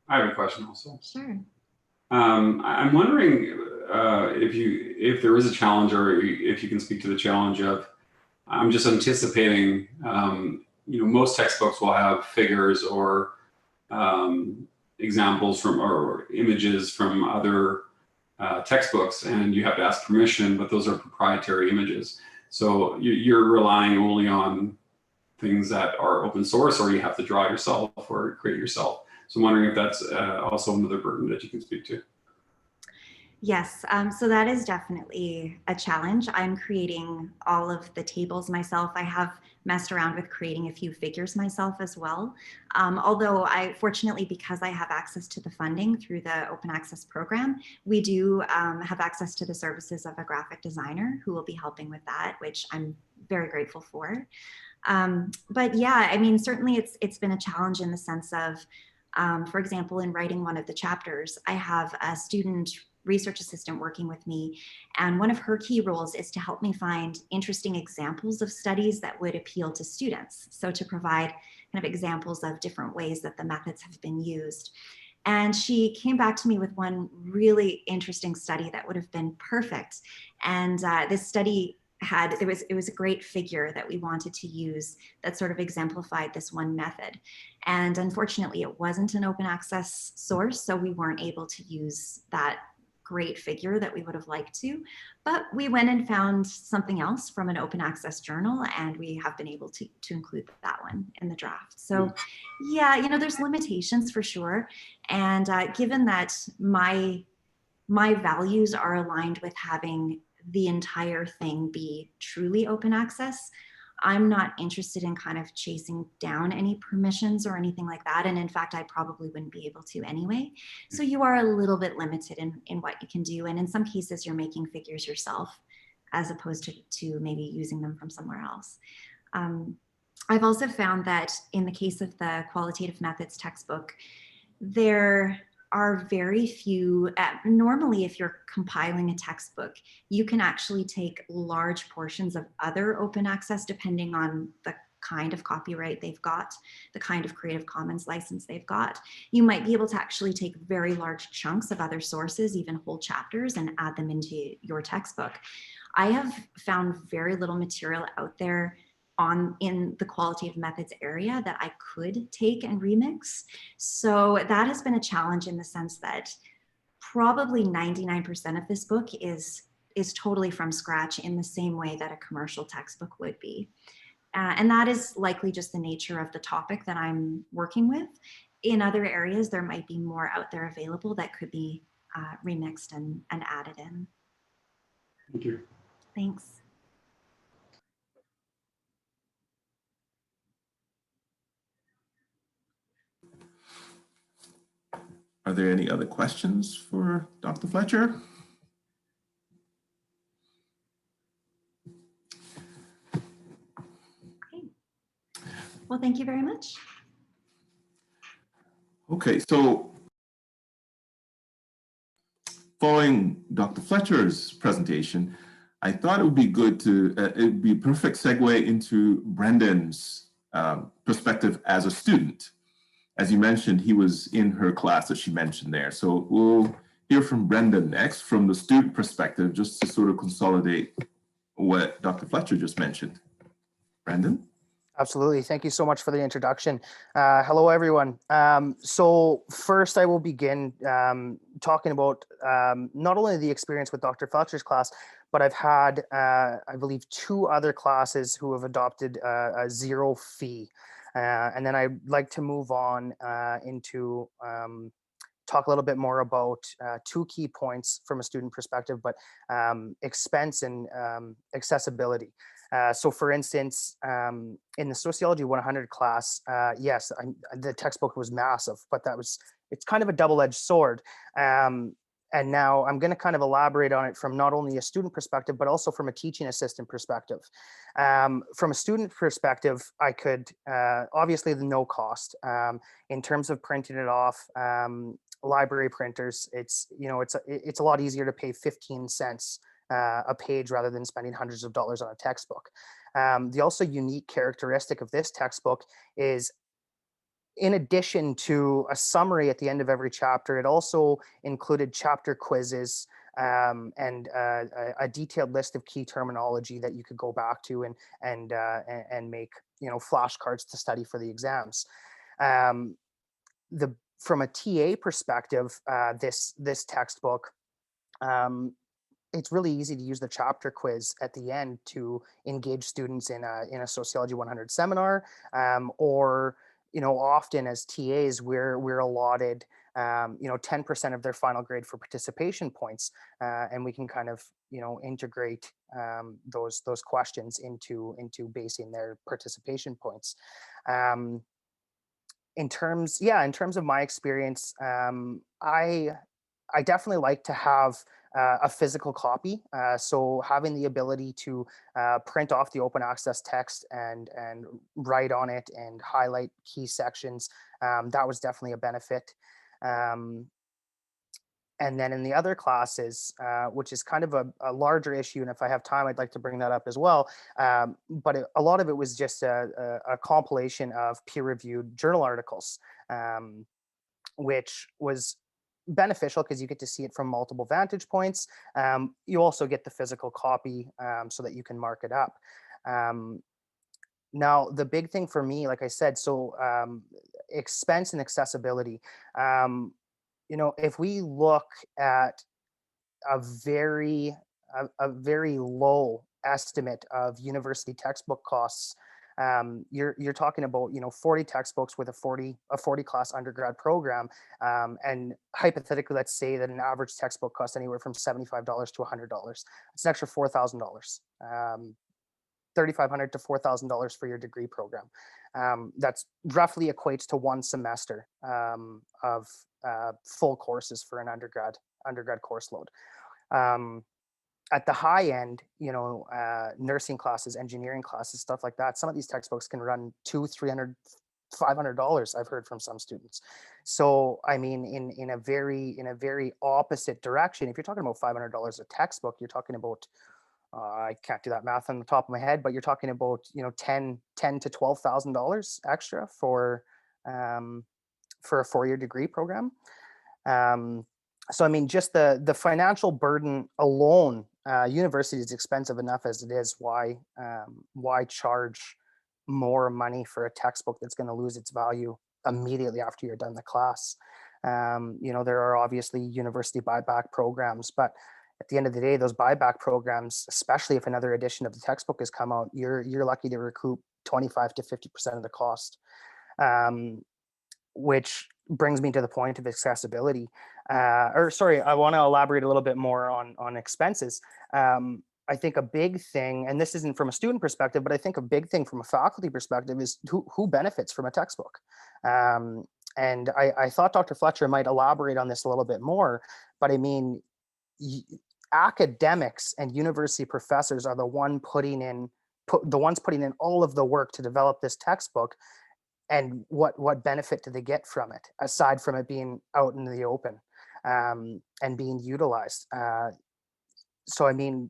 I have a question also. Sure. I'm wondering if there is a challenge, or if you can speak to the challenge of, I'm just anticipating, most textbooks will have figures or examples from or images from other textbooks, and you have to ask permission, but those are proprietary images. So you're relying only on things that are open source, or you have to draw yourself or create yourself. So I'm wondering if that's also another burden that you can speak to. Yes, so that is definitely a challenge. I'm creating all of the tables myself. I have messed around with creating a few figures myself as well. Although fortunately, because I have access to the funding through the open access program, we do have access to the services of a graphic designer who will be helping with that, which I'm very grateful for. But yeah, I mean, certainly it's been a challenge in the sense of, for example, in writing one of the chapters, I have a student research assistant working with me, and one of her key roles is to help me find interesting examples of studies that would appeal to students. So to provide kind of examples of different ways that the methods have been used. And she came back to me with one really interesting study that would have been perfect. And this study it was a great figure that we wanted to use that sort of exemplified this one method. And unfortunately, it wasn't an open access source, so we weren't able to use that great figure that we would have liked to, but we went and found something else from an open access journal, and we have been able to include that one in the draft. So yeah, there's limitations for sure. And given that my values are aligned with having the entire thing be truly open access, I'm not interested in kind of chasing down any permissions or anything like that. And in fact, I probably wouldn't be able to anyway. So you are a little bit limited in what you can do. And in some cases, you're making figures yourself as opposed to maybe using them from somewhere else. I've also found that in the case of the qualitative methods textbook, there are very few, normally if you're compiling a textbook, you can actually take large portions of other open access depending on the kind of copyright they've got, the kind of Creative Commons license they've got. You might be able to actually take very large chunks of other sources, even whole chapters, and add them into your textbook. I have found very little material out there in the qualitative methods area that I could take and remix. So that has been a challenge in the sense that probably 99% of this book is totally from scratch in the same way that a commercial textbook would be. And that is likely just the nature of the topic that I'm working with. In other areas, there might be more out there available that could be remixed and added in. Thank you. Thanks. Are there any other questions for Dr. Fletcher? Okay. Well, thank you very much. Okay, so following Dr. Fletcher's presentation, I thought it would be good to, it would be a perfect segue into Brenden's perspective as a student. As you mentioned, he was in her class that she mentioned there. So we'll hear from Brenden next from the student perspective, just to sort of consolidate what Dr. Fletcher just mentioned. Brenden? Absolutely. Thank you so much for the introduction. Hello, everyone. So first, I will begin talking about not only the experience with Dr. Fletcher's class, but I've had, I believe, 2 other classes who have adopted a 0 fee. And then I'd like to move on into talk a little bit more about 2 key points from a student perspective, but expense and accessibility. So for instance, in the Sociology 100 class, yes, the textbook was massive, but it's kind of a double-edged sword. And now I'm going to kind of elaborate on it from not only a student perspective, but also from a teaching assistant perspective. From a student perspective, I could, obviously the no cost, in terms of printing it off, library printers, it's a lot easier to pay 15 cents a page rather than spending hundreds of dollars on a textbook. The also unique characteristic of this textbook is, in addition to a summary at the end of every chapter, it also included chapter quizzes and a detailed list of key terminology that you could go back to and make flashcards to study for the exams. From a TA perspective, this textbook, it's really easy to use the chapter quiz at the end to engage students in a Sociology 100 seminar, or often as TAs, we're allotted 10% of their final grade for participation points, and we can kind of integrate those questions into basing their participation points. In terms of my experience, I definitely like to have a physical copy. So having the ability to print off the open access text and write on it and highlight key sections, that was definitely a benefit. And then in the other classes, which is kind of a larger issue, and if I have time, I'd like to bring that up as well. But a lot of it was just a compilation of peer-reviewed journal articles, which was beneficial because you get to see it from multiple vantage points. You also get the physical copy so that you can mark it up. Now, the big thing for me, like I said, so expense and accessibility. If we look at a very low estimate of university textbook costs, you're talking about 40 textbooks with a 40 class undergrad program, and hypothetically, let's say that an average textbook costs anywhere from $75 to $100. It's an extra $4,000. $3,500 to $4,000 for your degree program. That's roughly equates to 1 semester of full courses for an undergrad course load. At the high end, nursing classes, engineering classes, stuff like that, some of these textbooks can run $200, $300, $500. I've heard from some students. So, I mean, in a very opposite direction, if you're talking about $500 a textbook, you're talking about I can't do that math on the top of my head, but you're talking about $10,000 to $12,000 extra for a 4-year degree program. So I mean, just the financial burden alone, university is expensive enough as it is. Why charge more money for a textbook that's going to lose its value immediately after you're done the class? There are obviously university buyback programs, but at the end of the day, those buyback programs, especially if another edition of the textbook has come out, you're lucky to recoup 25 to 50% of the cost, which brings me to the point of accessibility. I want to elaborate a little bit more on expenses. I think a big thing, and this isn't from a student perspective, but I think a big thing from a faculty perspective is who benefits from a textbook. And I thought Dr. Fletcher might elaborate on this a little bit more, but I mean, academics and university professors are the ones putting in all of the work to develop this textbook. And what benefit do they get from it, aside from it being out in the open and being utilized? So, I mean,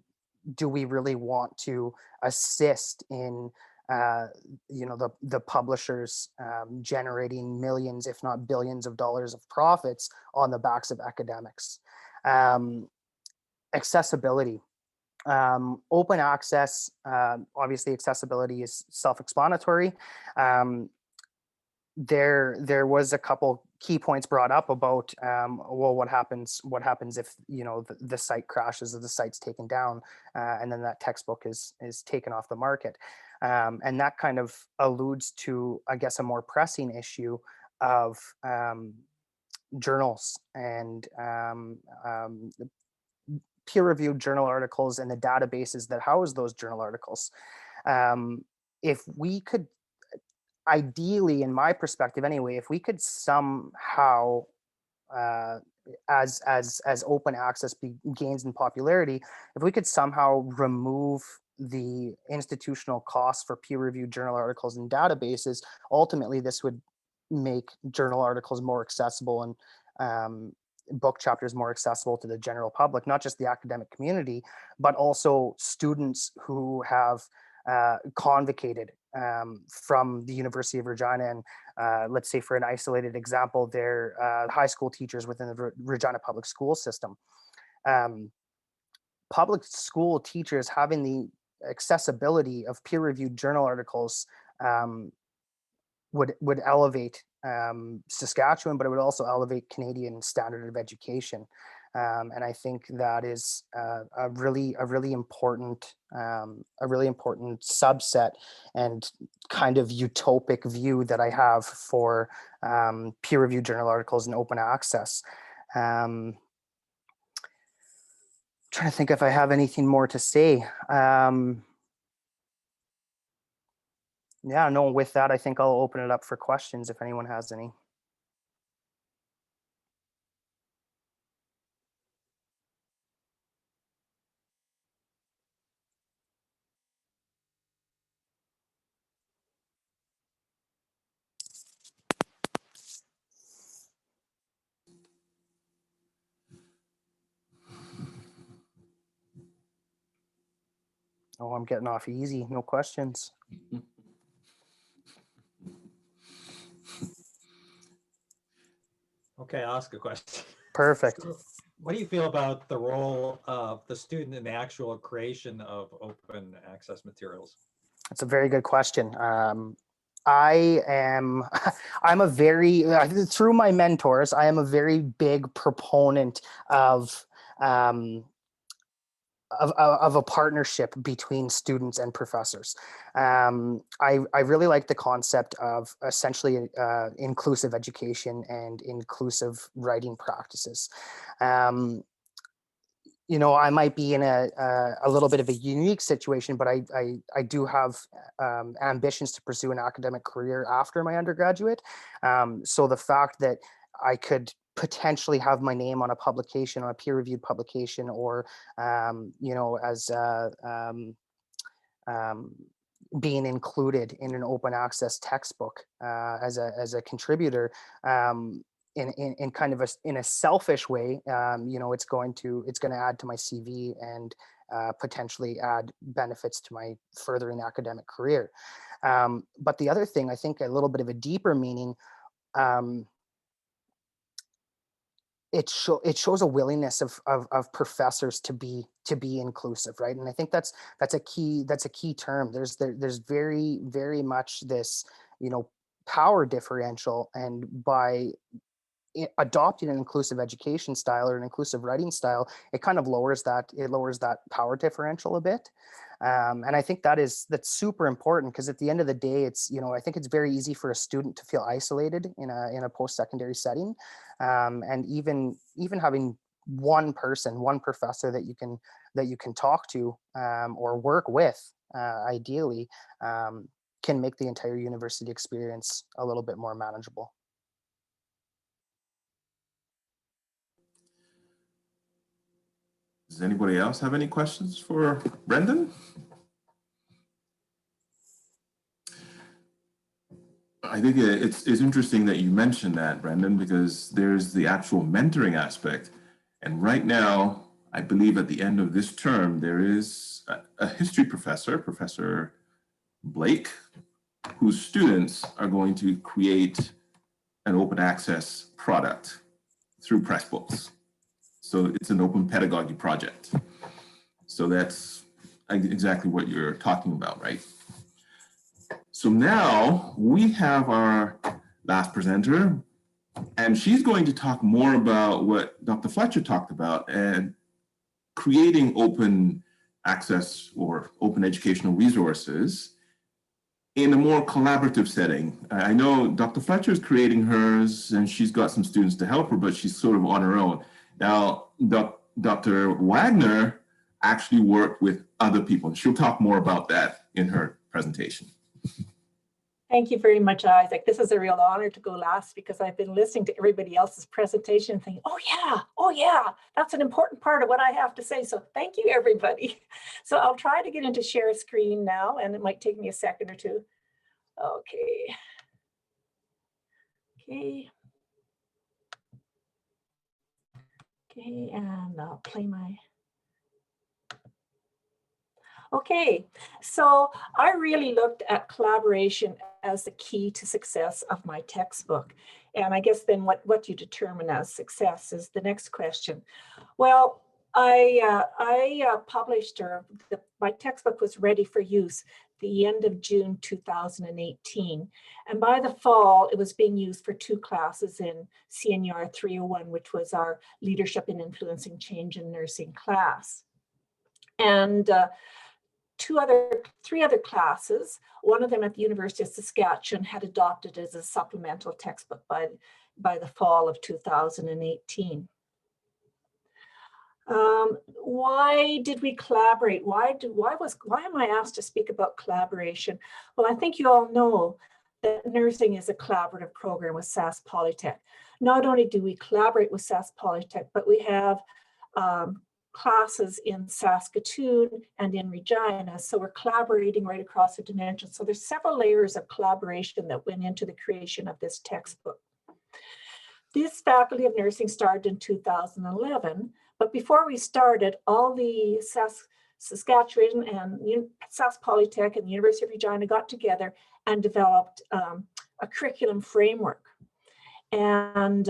do we really want to assist in the publishers generating millions, if not billions of dollars of profits on the backs of academics? Accessibility. Open access, obviously accessibility is self-explanatory. There was a couple key points brought up about, well, what happens if, you know, the site crashes or the site's taken down, and then that textbook is taken off the market. And that kind of alludes to, I guess, a more pressing issue of journals and peer-reviewed journal articles and the databases that house those journal articles. If we could, ideally, in my perspective anyway, if we could somehow, as open access gains in popularity, if we could somehow remove the institutional costs for peer-reviewed journal articles and databases, ultimately this would make journal articles more accessible and book chapters more accessible to the general public, not just the academic community, but also students who have convocated from the University of Regina. And let's say, for an isolated example, they're high school teachers within the Regina public school system. Public school teachers having the accessibility of peer-reviewed journal articles would elevate Saskatchewan, but it would also elevate Canadian standard of education. And I think that is a really important subset and kind of utopic view that I have for peer-reviewed journal articles and open access. Trying to think if I have anything more to say. Yeah, no, with that, I think I'll open it up for questions if anyone has any. Oh, I'm getting off easy. No questions. Okay, I'll ask a question. Perfect. So what do you feel about the role of the student in the actual creation of open access materials? That's a very good question. I'm a very, through my mentors, I am a very big proponent of a partnership between students and professors. I really like the concept of essentially inclusive education and inclusive writing practices. You know, I might be in a little bit of a unique situation, but I do have ambitions to pursue an academic career after my undergraduate. So the fact that I could potentially have my name on a publication, on a peer-reviewed publication, or you know, as being included in an open access textbook as a contributor, in kind of in a selfish way, you know, it's going to add to my CV and potentially add benefits to my furthering academic career. But the other thing, I think a little bit of a deeper meaning, it shows a willingness of professors to be inclusive, right? And I think that's a key term. There's very much this, you know, power differential, and by adopting an inclusive education style or an inclusive writing style, it kind of lowers that power differential a bit. And I think that's super important, because at the end of the day, it's, you know, I think it's very easy for a student to feel isolated in a post-secondary setting. And even having one professor that you can talk to or work with, ideally, can make the entire university experience a little bit more manageable. Does anybody else have any questions for Brenden? I think it's interesting that you mentioned that, Brenden, because there's the actual mentoring aspect. And right now, I believe at the end of this term, there is a history professor, Professor Blake, whose students are going to create an open access product through Pressbooks. So it's an open pedagogy project. So that's exactly what you're talking about, right? So now we have our last presenter, And she's going to talk more about what Dr. Fletcher talked about and creating open access or open educational resources in a more collaborative setting. I know Dr. Fletcher is creating hers and she's got some students to help her, but she's sort of on her own. Now, Dr. Wagner actually worked with other people, and she'll talk more about that in her presentation. Thank you very much, Isaac. This is a real honor to go last because I've been listening to everybody else's presentation thinking, oh yeah, that's an important part of what I have to say. So thank you, everybody. So I'll try to get into share screen now, and it might take me a second or two. Okay. Okay, and I'll play my... Okay, so I really looked at collaboration as the key to success of my textbook. And I guess then what you determine as success is the next question. Well, I published, my textbook was ready for use the end of June 2018. And by the fall, it was being used for 2 classes in CNR 301, which was our Leadership in Influencing Change in Nursing class. And 3 other classes, one of them at the University of Saskatchewan, had adopted it as a supplemental textbook by the fall of 2018. Why did we collaborate? Why am I asked to speak about collaboration? Well, I think you all know that nursing is a collaborative program with Sask Polytech. Not only do we collaborate with Sask Polytech, but we have classes in Saskatoon and in Regina. So we're collaborating right across the dimension. So there's several layers of collaboration that went into the creation of this textbook. This Faculty of Nursing started in 2011, but before we started, all the Saskatchewan and Sask Polytech and the University of Regina got together and developed a curriculum framework. And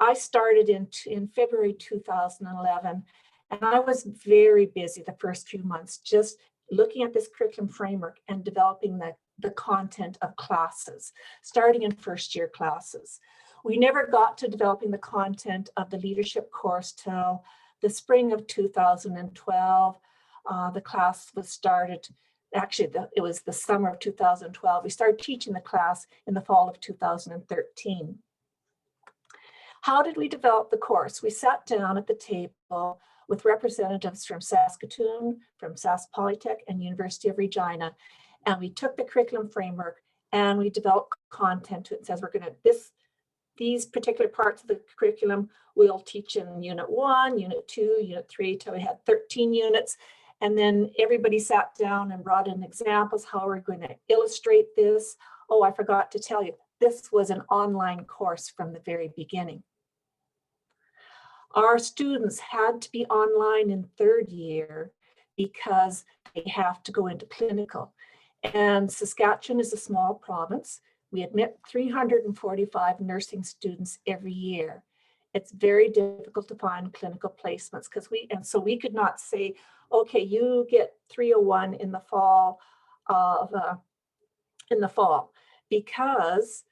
I started in February 2011. And I was very busy the first few months, just looking at this curriculum framework and developing the content of classes, starting in first-year classes. We never got to developing the content of the leadership course till the spring of 2012. The class was started, actually it was the summer of 2012. We started teaching the class in the fall of 2013. How did we develop the course? We sat down at the table with representatives from Saskatoon, from Sask Polytech and University of Regina. And we took the curriculum framework and we developed content to it. It says we're going to, these particular parts of the curriculum we'll teach in Unit 1, Unit 2, Unit 3, till we had 13 units. And then everybody sat down and brought in examples, how we're going to illustrate this. Oh, I forgot to tell you, this was an online course from the very beginning. Our students had to be online in 3rd year because they have to go into clinical. And Saskatchewan is a small province. We admit 345 nursing students every year. It's very difficult to find clinical placements so we could not say, okay, you get 301 in the fall because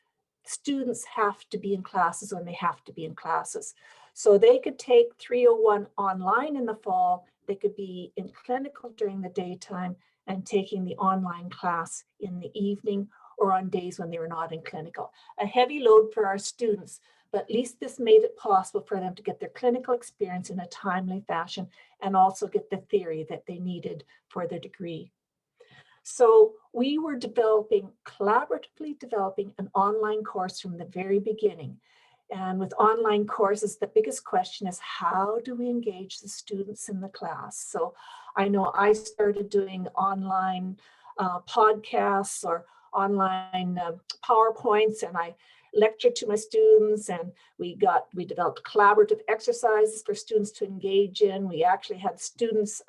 students have to be in classes when they have to be in classes. So they could take 301 online in the fall, they could be in clinical during the daytime and taking the online class in the evening or on days when they were not in clinical. A heavy load for our students, but at least this made it possible for them to get their clinical experience in a timely fashion and also get the theory that they needed for their degree. So we were collaboratively developing an online course from the very beginning. And with online courses, the biggest question is how do we engage the students in the class? So I know I started doing online podcasts or online PowerPoints, and I lectured to my students, and we developed collaborative exercises for students to engage in. We actually had students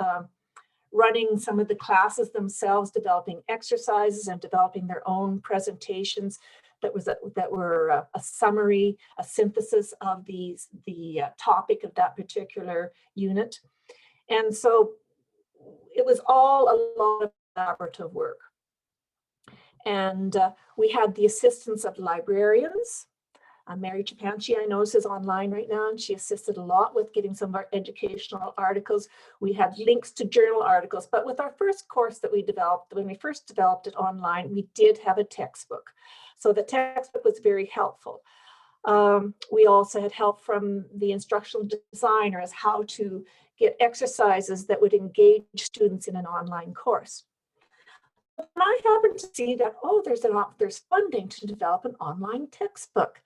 running some of the classes themselves, developing exercises and developing their own presentations that were a summary, a synthesis of the topic of that particular unit. And so it was all a lot of collaborative work. And we had the assistance of librarians, Mary Chapanchi, I notice, is online right now, and she assisted a lot with getting some of our educational articles. We had links to journal articles, but with our first course that we developed, when we first developed it online, we did have a textbook. So the textbook was very helpful. We also had help from the instructional designers how to get exercises that would engage students in an online course. And I happened to see that, oh, there's funding to develop an online textbook.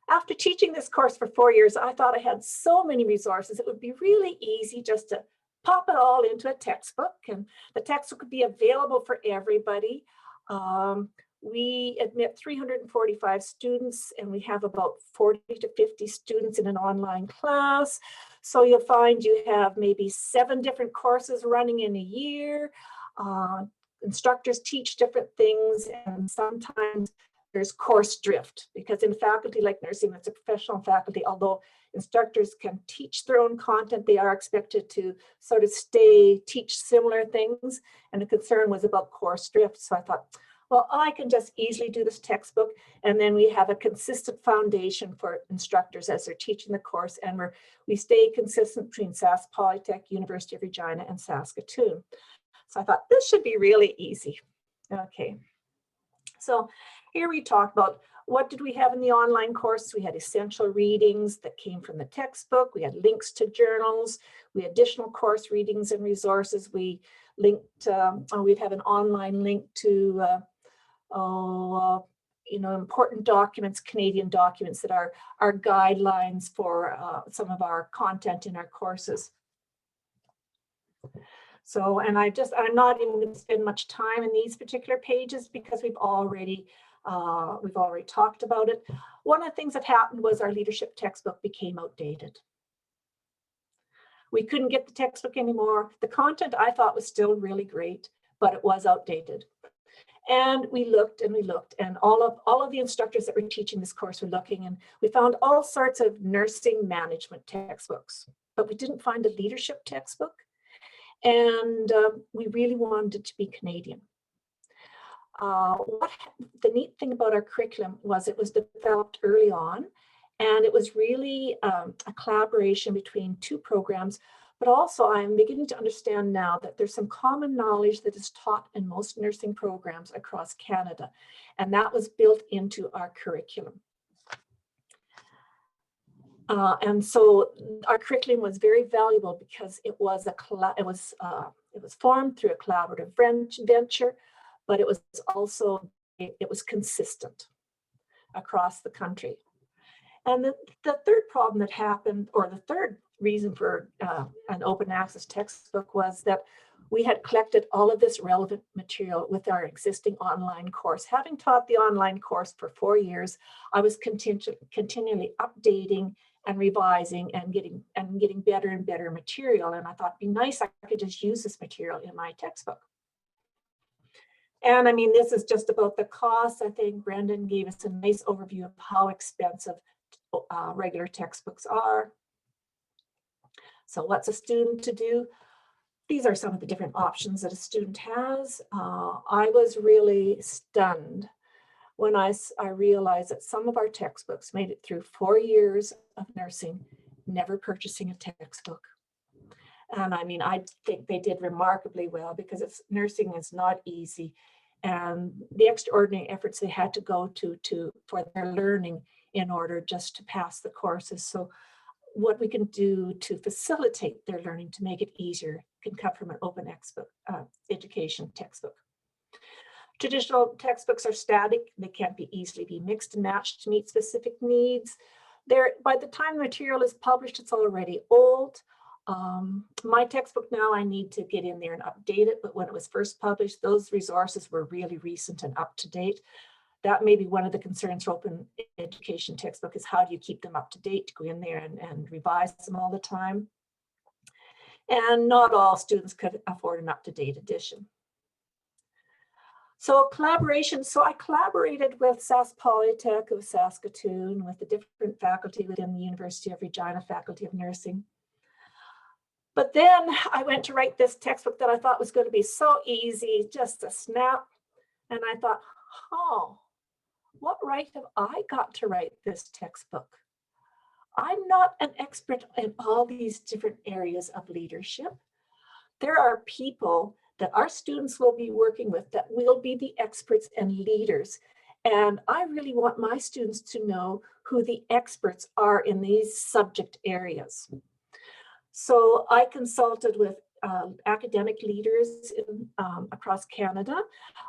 After teaching this course for 4 years, I thought I had so many resources. It would be really easy just to pop it all into a textbook, and the textbook would be available for everybody. We admit 345 students, and we have about 40 to 50 students in an online class. So you'll find you have maybe 7 different courses running in a year. Instructors teach different things, and sometimes there's course drift, because in faculty like nursing, it's a professional faculty, although instructors can teach their own content, they are expected to sort of teach similar things. And the concern was about course drift. So I thought, well, I can just easily do this textbook, and then we have a consistent foundation for instructors as they're teaching the course, and we stay consistent between Sask Polytech, University of Regina, and Saskatoon. So I thought this should be really easy. Okay, so here we talk about what did we have in the online course. We had essential readings that came from the textbook. We had links to journals. We had additional course readings and resources. We linked, we'd have an online link to important documents, Canadian documents that are guidelines for some of our content in our courses. So, and I'm not even going to spend much time in these particular pages because we've already talked about it. One of the things that happened was our leadership textbook became outdated. We couldn't get the textbook anymore. The content I thought was still really great, but it was outdated. And we looked and we looked, and all of the instructors that were teaching this course were looking, and we found all sorts of nursing management textbooks, but we didn't find a leadership textbook. And we really wanted it to be Canadian. The neat thing about our curriculum was it was developed early on, and it was really a collaboration between 2 programs, but also I'm beginning to understand now that there's some common knowledge that is taught in most nursing programs across Canada, and that was built into our curriculum. And so our curriculum was very valuable because it was formed through a collaborative venture, but it was also consistent across the country. And the third problem that happened, or the third reason for an open access textbook, was that we had collected all of this relevant material with our existing online course. Having taught the online course for 4 years, I was continually updating and revising and getting better and better material. And I thought it'd be nice I could just use this material in my textbook. And I mean, this is just about the cost. I think Brenden gave us a nice overview of how expensive regular textbooks are. So what's a student to do? These are some of the different options that a student has. I was really stunned when I realized that some of our textbooks made it through 4 years of nursing, never purchasing a textbook. And I mean, I think they did remarkably well, because nursing is not easy. And the extraordinary efforts they had to go to for their learning in order just to pass the courses. So what we can do to facilitate their learning to make it easier can come from an open education textbook. Traditional textbooks are static. They can't be easily be mixed and matched to meet specific needs. By the time the material is published, it's already old. My textbook now, I need to get in there and update it, but when it was first published, those resources were really recent and up to date. That may be one of the concerns for open education textbook, is how do you keep them up to date, to go in there and revise them all the time. And not all students could afford an up-to-date edition. So collaboration, so I collaborated with Sask Polytech of Saskatoon, with the different faculty within the University of Regina Faculty of Nursing. But then I went to write this textbook that I thought was going to be so easy, just a snap. And I thought, oh, what right have I got to write this textbook? I'm not an expert in all these different areas of leadership. There are people that our students will be working with that will be the experts and leaders. And I really want my students to know who the experts are in these subject areas. So I consulted with academic leaders across Canada.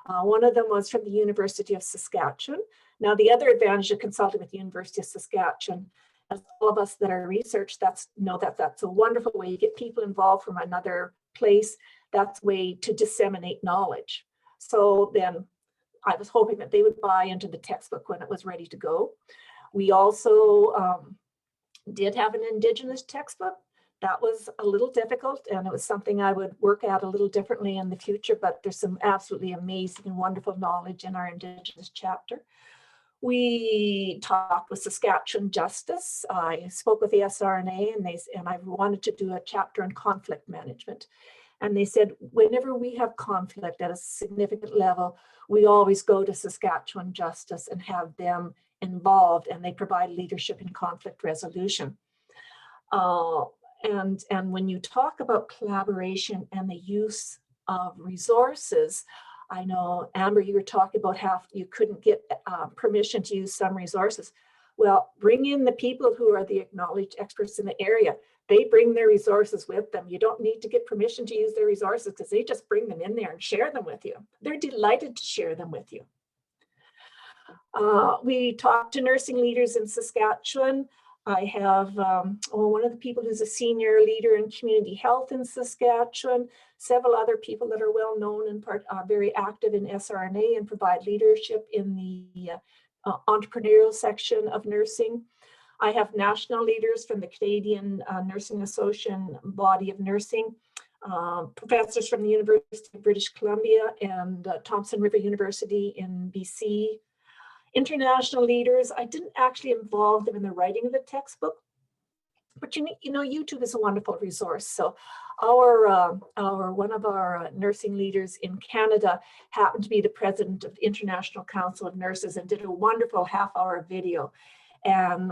One of them was from the University of Saskatchewan. Now, the other advantage of consulting with the University of Saskatchewan, as all of us that are research, that's a wonderful way you get people involved from another place. That's a way to disseminate knowledge. So then I was hoping that they would buy into the textbook when it was ready to go. We also did have an Indigenous textbook. That was a little difficult, and it was something I would work at a little differently in the future, but there's some absolutely amazing and wonderful knowledge in our Indigenous chapter. We talked with Saskatchewan Justice. I spoke with the SRNA, and I wanted to do a chapter on conflict management. And they said, whenever we have conflict at a significant level, we always go to Saskatchewan Justice and have them involved, and they provide leadership in conflict resolution. And when you talk about collaboration and the use of resources, I know, Amber, you were talking about how you couldn't get permission to use some resources. Well, bring in the people who are the acknowledged experts in the area. They bring their resources with them. You don't need to get permission to use their resources because they just bring them in there and share them with you. They're delighted to share them with you. We talked to nursing leaders in Saskatchewan. I have one of the people who's a senior leader in community health in Saskatchewan, several other people that are well known and very active in SRNA and provide leadership in the entrepreneurial section of nursing. I have national leaders from the Canadian Nursing Association body of nursing, professors from the University of British Columbia and Thompson River University in BC. International leaders, I didn't actually involve them in the writing of the textbook, but you know, YouTube is a wonderful resource. So one of our nursing leaders in Canada happened to be the president of the International Council of Nurses and did a wonderful half-hour video and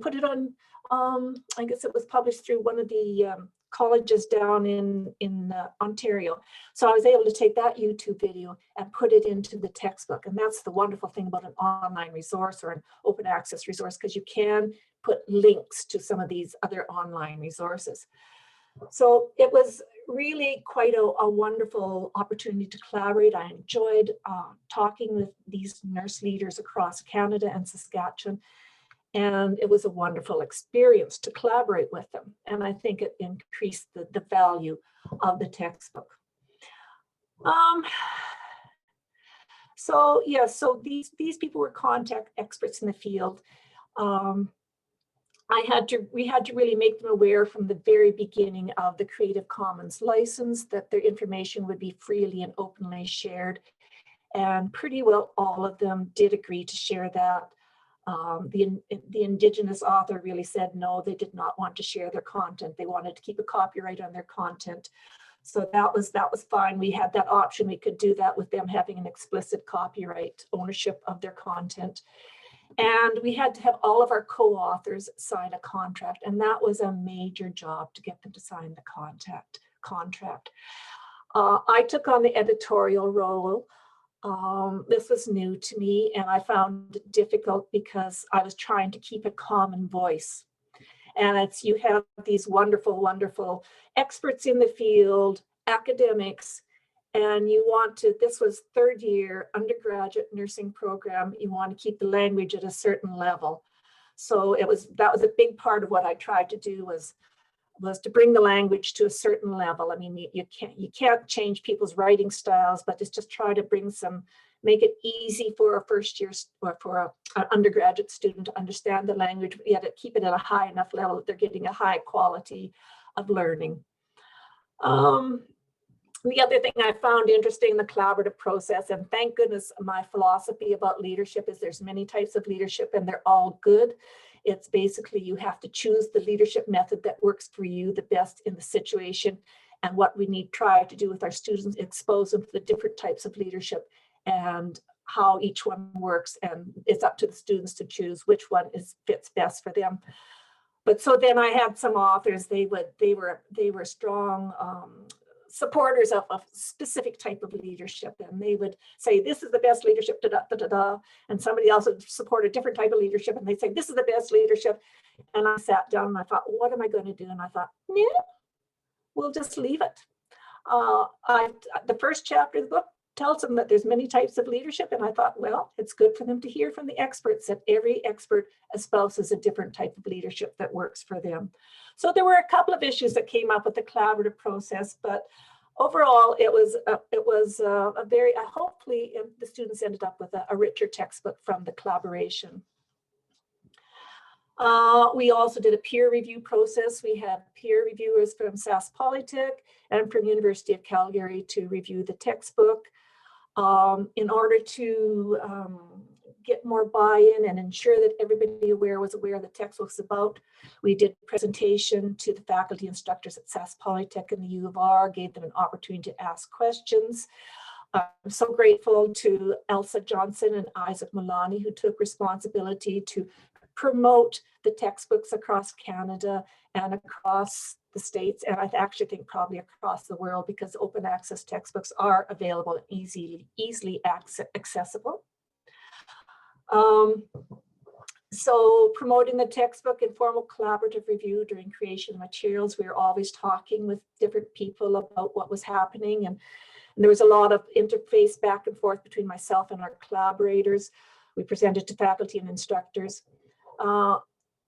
put it on, I guess it was published through one of the colleges down in Ontario. So I was able to take that YouTube video and put it into the textbook. And that's the wonderful thing about an online resource or an open access resource, because you can put links to some of these other online resources. So it was really quite a wonderful opportunity to collaborate. I enjoyed talking with these nurse leaders across Canada and Saskatchewan. And it was a wonderful experience to collaborate with them. And I think it increased the value of the textbook. So these people were contact experts in the field. We had to really make them aware from the very beginning of the Creative Commons license that their information would be freely and openly shared. And pretty well all of them did agree to share that. The Indigenous author really said no, they did not want to share their content. They wanted to keep a copyright on their content. So that was fine. We had that option. We could do that with them having an explicit copyright ownership of their content. And we had to have all of our co-authors sign a contract. And that was a major job to get them to sign the contract. I took on the editorial role. This was new to me, and I found it difficult because I was trying to keep a common voice. And you have these wonderful, wonderful experts in the field, academics, and this was third year undergraduate nursing program. You want to keep the language at a certain level. So that was a big part of what I tried to do was to bring the language to a certain level. I mean, you can't change people's writing styles, but just try to make it easy for a first year or for an undergraduate student to understand the language, but yet keep it at a high enough level that they're getting a high quality of learning. The other thing I found interesting in the collaborative process, and thank goodness my philosophy about leadership is there's many types of leadership and they're all good. It's basically you have to choose the leadership method that works for you the best in the situation. And what we try to do with our students, expose them to the different types of leadership and how each one works, and it's up to the students to choose which one fits best for them. But so then I had some authors, they were strong supporters of a specific type of leadership, and they would say, this is the best leadership, da, da, da, da, da. And somebody else would support a different type of leadership, and they'd say, this is the best leadership. And I sat down and I thought, what am I going to do? And I thought, yeah, we'll just leave it. The first chapter of the book tells them that there's many types of leadership, and I thought, well, it's good for them to hear from the experts that every expert espouses a different type of leadership that works for them. So there were a couple of issues that came up with the collaborative process, but overall it was a very hopefully the students ended up with a richer textbook from the collaboration. We also did a peer review process. We had peer reviewers from SAS Polytech and from University of Calgary to review the textbook. In order to get more buy-in and ensure that everybody was aware of the textbook was about, we did a presentation to the faculty instructors at SAS Polytech and the U of R, gave them an opportunity to ask questions. I'm so grateful to Elsa Johnson and Isaac Mulolani, who took responsibility to promote the textbooks across Canada and across the States, and I actually think probably across the world, because open access textbooks are available and easily accessible. So promoting the textbook, informal collaborative review during creation of materials. We were always talking with different people about what was happening, and there was a lot of interface back and forth between myself and our collaborators. We presented to faculty and instructors.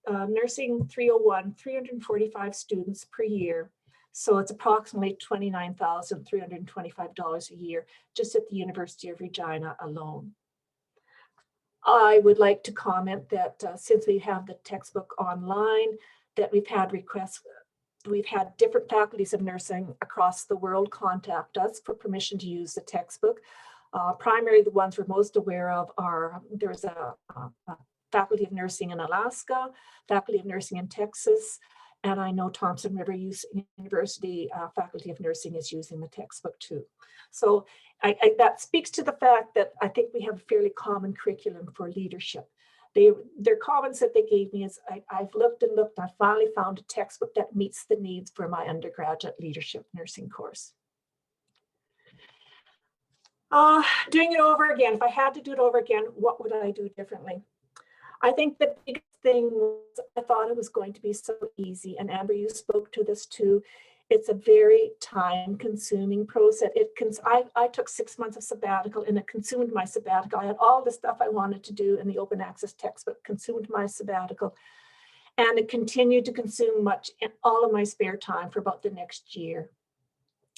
Nursing 301, 345 students per year. So it's approximately $29,325 a year just at the University of Regina alone. I would like to comment that since we have the textbook online, that we've had requests, we've had different faculties of nursing across the world contact us for permission to use the textbook. Primarily the ones we're most aware of are, there's a Faculty of Nursing in Alaska, Faculty of Nursing in Texas, and I know Thompson River University Faculty of Nursing is using the textbook too. So that speaks to the fact that I think we have a fairly common curriculum for leadership. Their comments that they gave me is, I've looked and looked, I finally found a textbook that meets the needs for my undergraduate leadership nursing course. Doing it over again, if I had to do it over again, what would I do differently? I think the biggest thing was I thought it was going to be so easy, and Amber, you spoke to this too. It's a very time-consuming process. I took 6 months of sabbatical, and it consumed my sabbatical. I had all the stuff I wanted to do in the open access textbook, consumed my sabbatical, and it continued to consume much in all of my spare time for about the next year.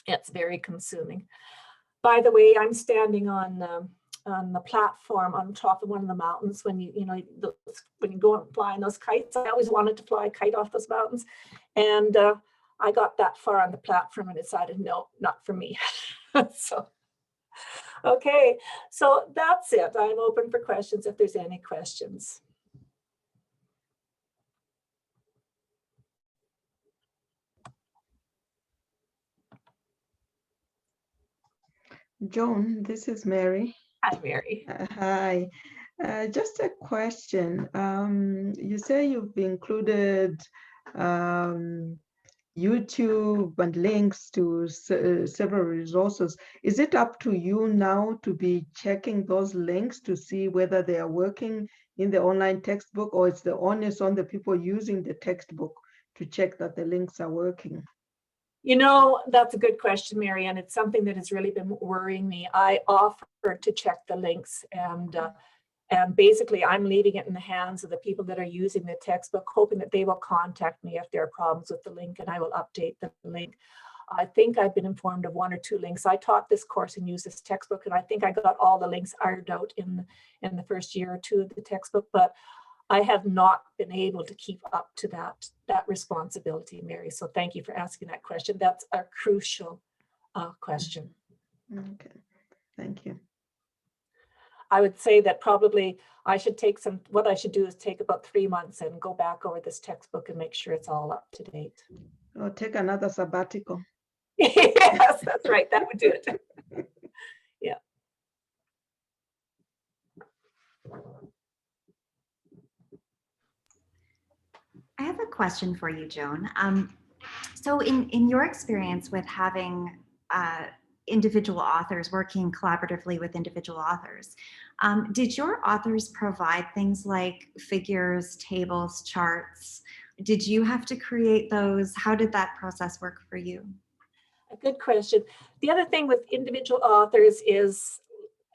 It's very consuming. By the way, I'm standing on the platform on top of one of the mountains when you go and fly in those kites. I always wanted to fly a kite off those mountains, and I got that far on the platform and decided, no, not for me. So, okay, so that's it. I'm open for questions if there's any questions. Joan, this is Mary. Hi, Mary. Hi. Just a question. You say you've included YouTube and links to several resources. Is it up to you now to be checking those links to see whether they are working in the online textbook, or it's the onus on the people using the textbook to check that the links are working? You know, that's a good question, Mary, and it's something that has really been worrying me. I offered to check the links, and basically I'm leaving it in the hands of the people that are using the textbook, hoping that they will contact me if there are problems with the link, and I will update the link. I think I've been informed of 1 or 2 links. I taught this course and used this textbook, and I think I got all the links ironed out in the first year or 2 of the textbook, but I have not been able to keep up to that responsibility, Mary. So thank you for asking that question. That's a crucial question. Okay, thank you. I would say that probably what I should do is take about 3 months and go back over this textbook and make sure it's all up to date. Or take another sabbatical. Yes, that's right. That would do it. Yeah. question for you, Joan. So in your experience with having individual authors working collaboratively with individual authors, did your authors provide things like figures, tables, charts? Did you have to create those? How did that process work for you? A good question. The other thing with individual authors is,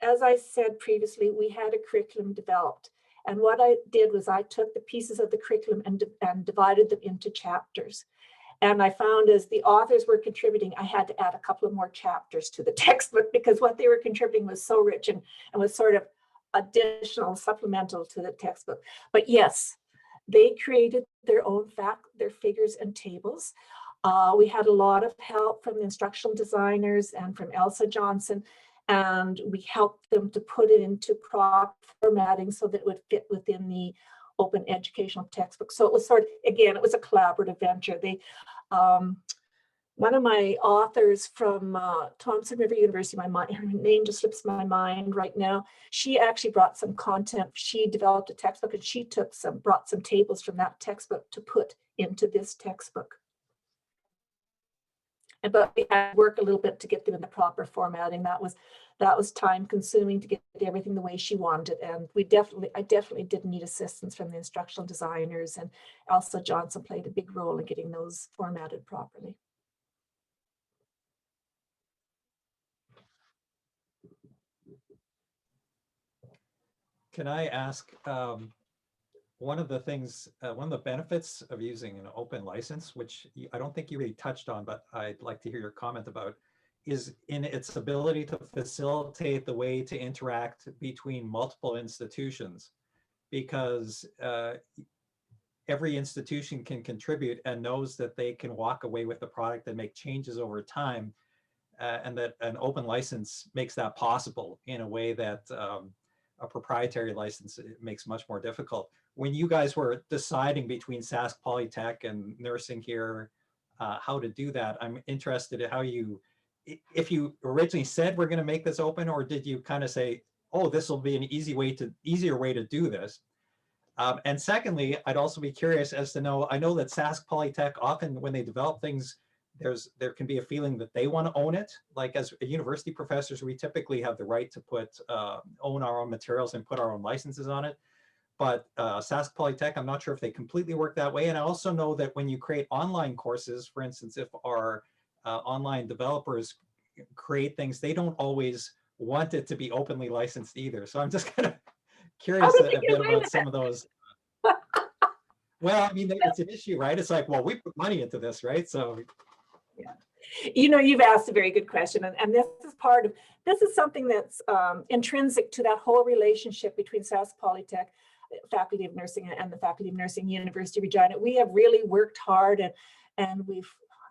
as I said previously, we had a curriculum developed. And what I did was I took the pieces of the curriculum and divided them into chapters. And I found as the authors were contributing, I had to add a couple of more chapters to the textbook because what they were contributing was so rich and was sort of additional, supplemental to the textbook. But yes, they created their own their figures and tables. We had a lot of help from the instructional designers and from Elsa Johnson, and we helped them to put it into proper formatting so that it would fit within the open educational textbook. So it was sort of, again, it was a collaborative venture. One of my authors from Thompson River University, her name just slips my mind right now. She actually brought some content. She developed a textbook and she brought some tables from that textbook to put into this textbook. But we had to work a little bit to get them in the proper formatting. That was time consuming to get everything the way she wanted. And I definitely did need assistance from the instructional designers, and Elsa Johnson played a big role in getting those formatted properly. Can I ask, one of the benefits of using an open license, which I don't think you really touched on, but I'd like to hear your comment about, is in its ability to facilitate the way to interact between multiple institutions, because every institution can contribute and knows that they can walk away with the product and make changes over time, and that an open license makes that possible in a way that a proprietary license makes much more difficult. When you guys were deciding between Sask Polytech and nursing here, how to do that, I'm interested in how if you originally said we're going to make this open, or did you kind of say, oh, this will be an easier way to do this? And secondly, I'd also be curious as to know, I know that Sask Polytech often when they develop things, there can be a feeling that they want to own it. Like as university professors, we typically have the right to own our own materials and put our own licenses on it. But Sask Polytech, I'm not sure if they completely work that way. And I also know that when you create online courses, for instance, if our online developers create things, they don't always want it to be openly licensed either. So I'm just kind of curious a bit about some of those. Well, I mean, it's an issue, right? It's like, well, we put money into this, right? So. Yeah. You know, you've asked a very good question, and this is something that's intrinsic to that whole relationship between Sask Polytech, Faculty of Nursing, and the Faculty of Nursing, University of Regina. We have really worked hard, and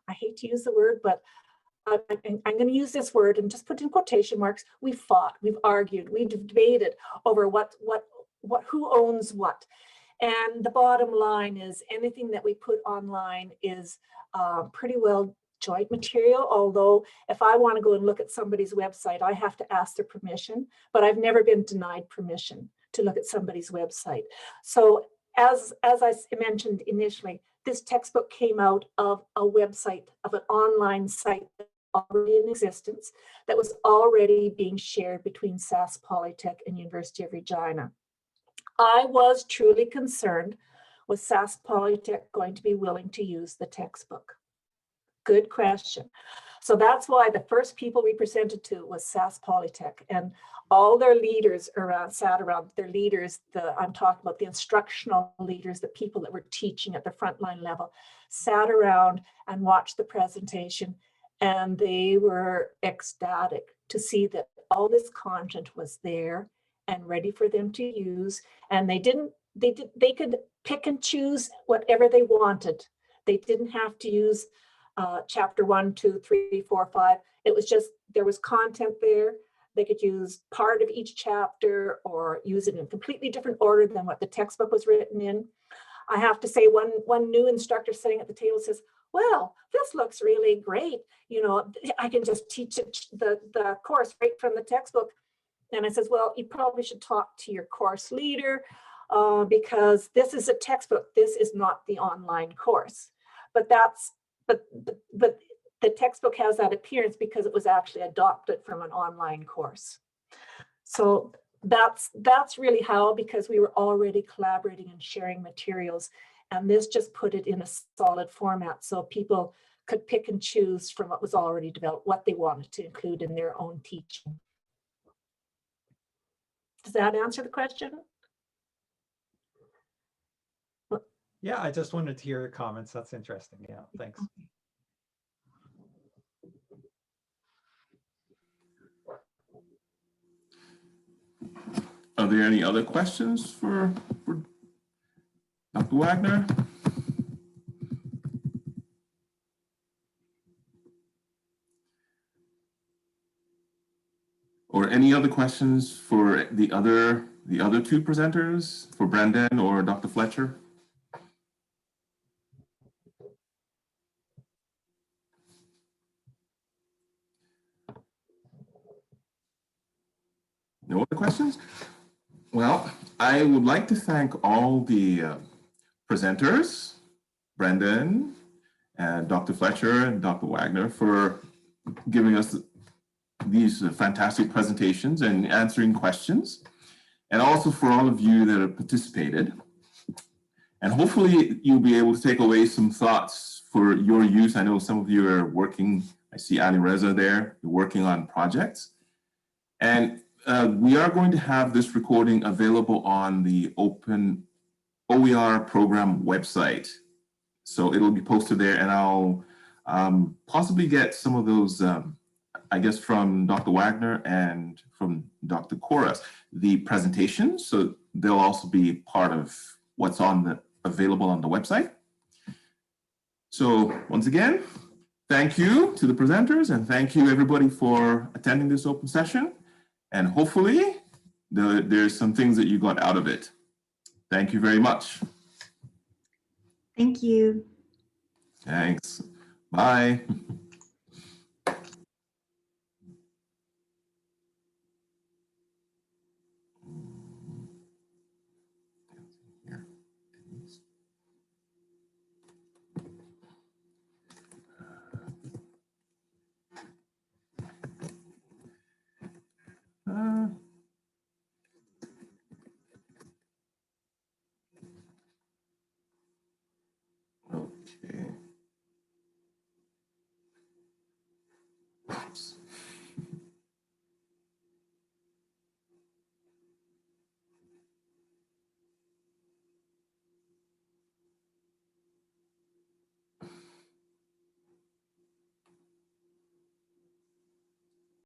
I hate to use the word, but I'm going to use this word and just put in quotation marks. We've fought, we've argued, we've debated over who owns what. And the bottom line is anything that we put online is pretty well joint material, although if I want to go and look at somebody's website, I have to ask their permission, but I've never been denied permission to look at somebody's website. So as I mentioned initially, this textbook came out of a website, of an online site already in existence that was already being shared between Sask Polytech and University of Regina. I was truly concerned, was Sask Polytech going to be willing to use the textbook? Good question. So that's why the first people we presented to was Sask Polytech, and all their leaders sat around, their leaders, I'm talking about the instructional leaders, the people that were teaching at the frontline level, sat around and watched the presentation, and they were ecstatic to see that all this content was there and ready for them to use. And they could pick and choose whatever they wanted. They didn't have to use chapter 1, 2, 3, 4, 5. It was just, there was content there. They could use part of each chapter or use it in a completely different order than what the textbook was written in. I have to say, one new instructor sitting at the table says, well, this looks really great. You know, I can just teach the course right from the textbook. And I says, well, you probably should talk to your course leader. because this is a textbook. This is not the online course. But the textbook has that appearance because it was actually adopted from an online course. So that's really how, because we were already collaborating and sharing materials, and this just put it in a solid format so people could pick and choose from what was already developed, what they wanted to include in their own teaching. Does that answer the question? Yeah, I just wanted to hear your comments. That's interesting. Yeah, thanks. Okay. Are there any other questions for Dr. Wagner? Or any other questions for the other two presenters, for Brenden or Dr. Fletcher? No other questions? Well, I would like to thank all the presenters, Brenden and Dr. Fletcher and Dr. Wagner, for giving us these fantastic presentations and answering questions, and also for all of you that have participated. And hopefully you'll be able to take away some thoughts for your use. I know some of you are working, I see Ali Reza there, you're working on projects. And we are going to have this recording available on the Open OER program website. So it'll be posted there, and I'll possibly get some of those, I guess, from Dr. Wagner and from Dr. Couros, the presentations. So they'll also be part of what's available on the website. So once again, thank you to the presenters, and thank you everybody for attending this open session. And hopefully there's some things that you got out of it. Thank you very much. Thank you. Thanks. Bye.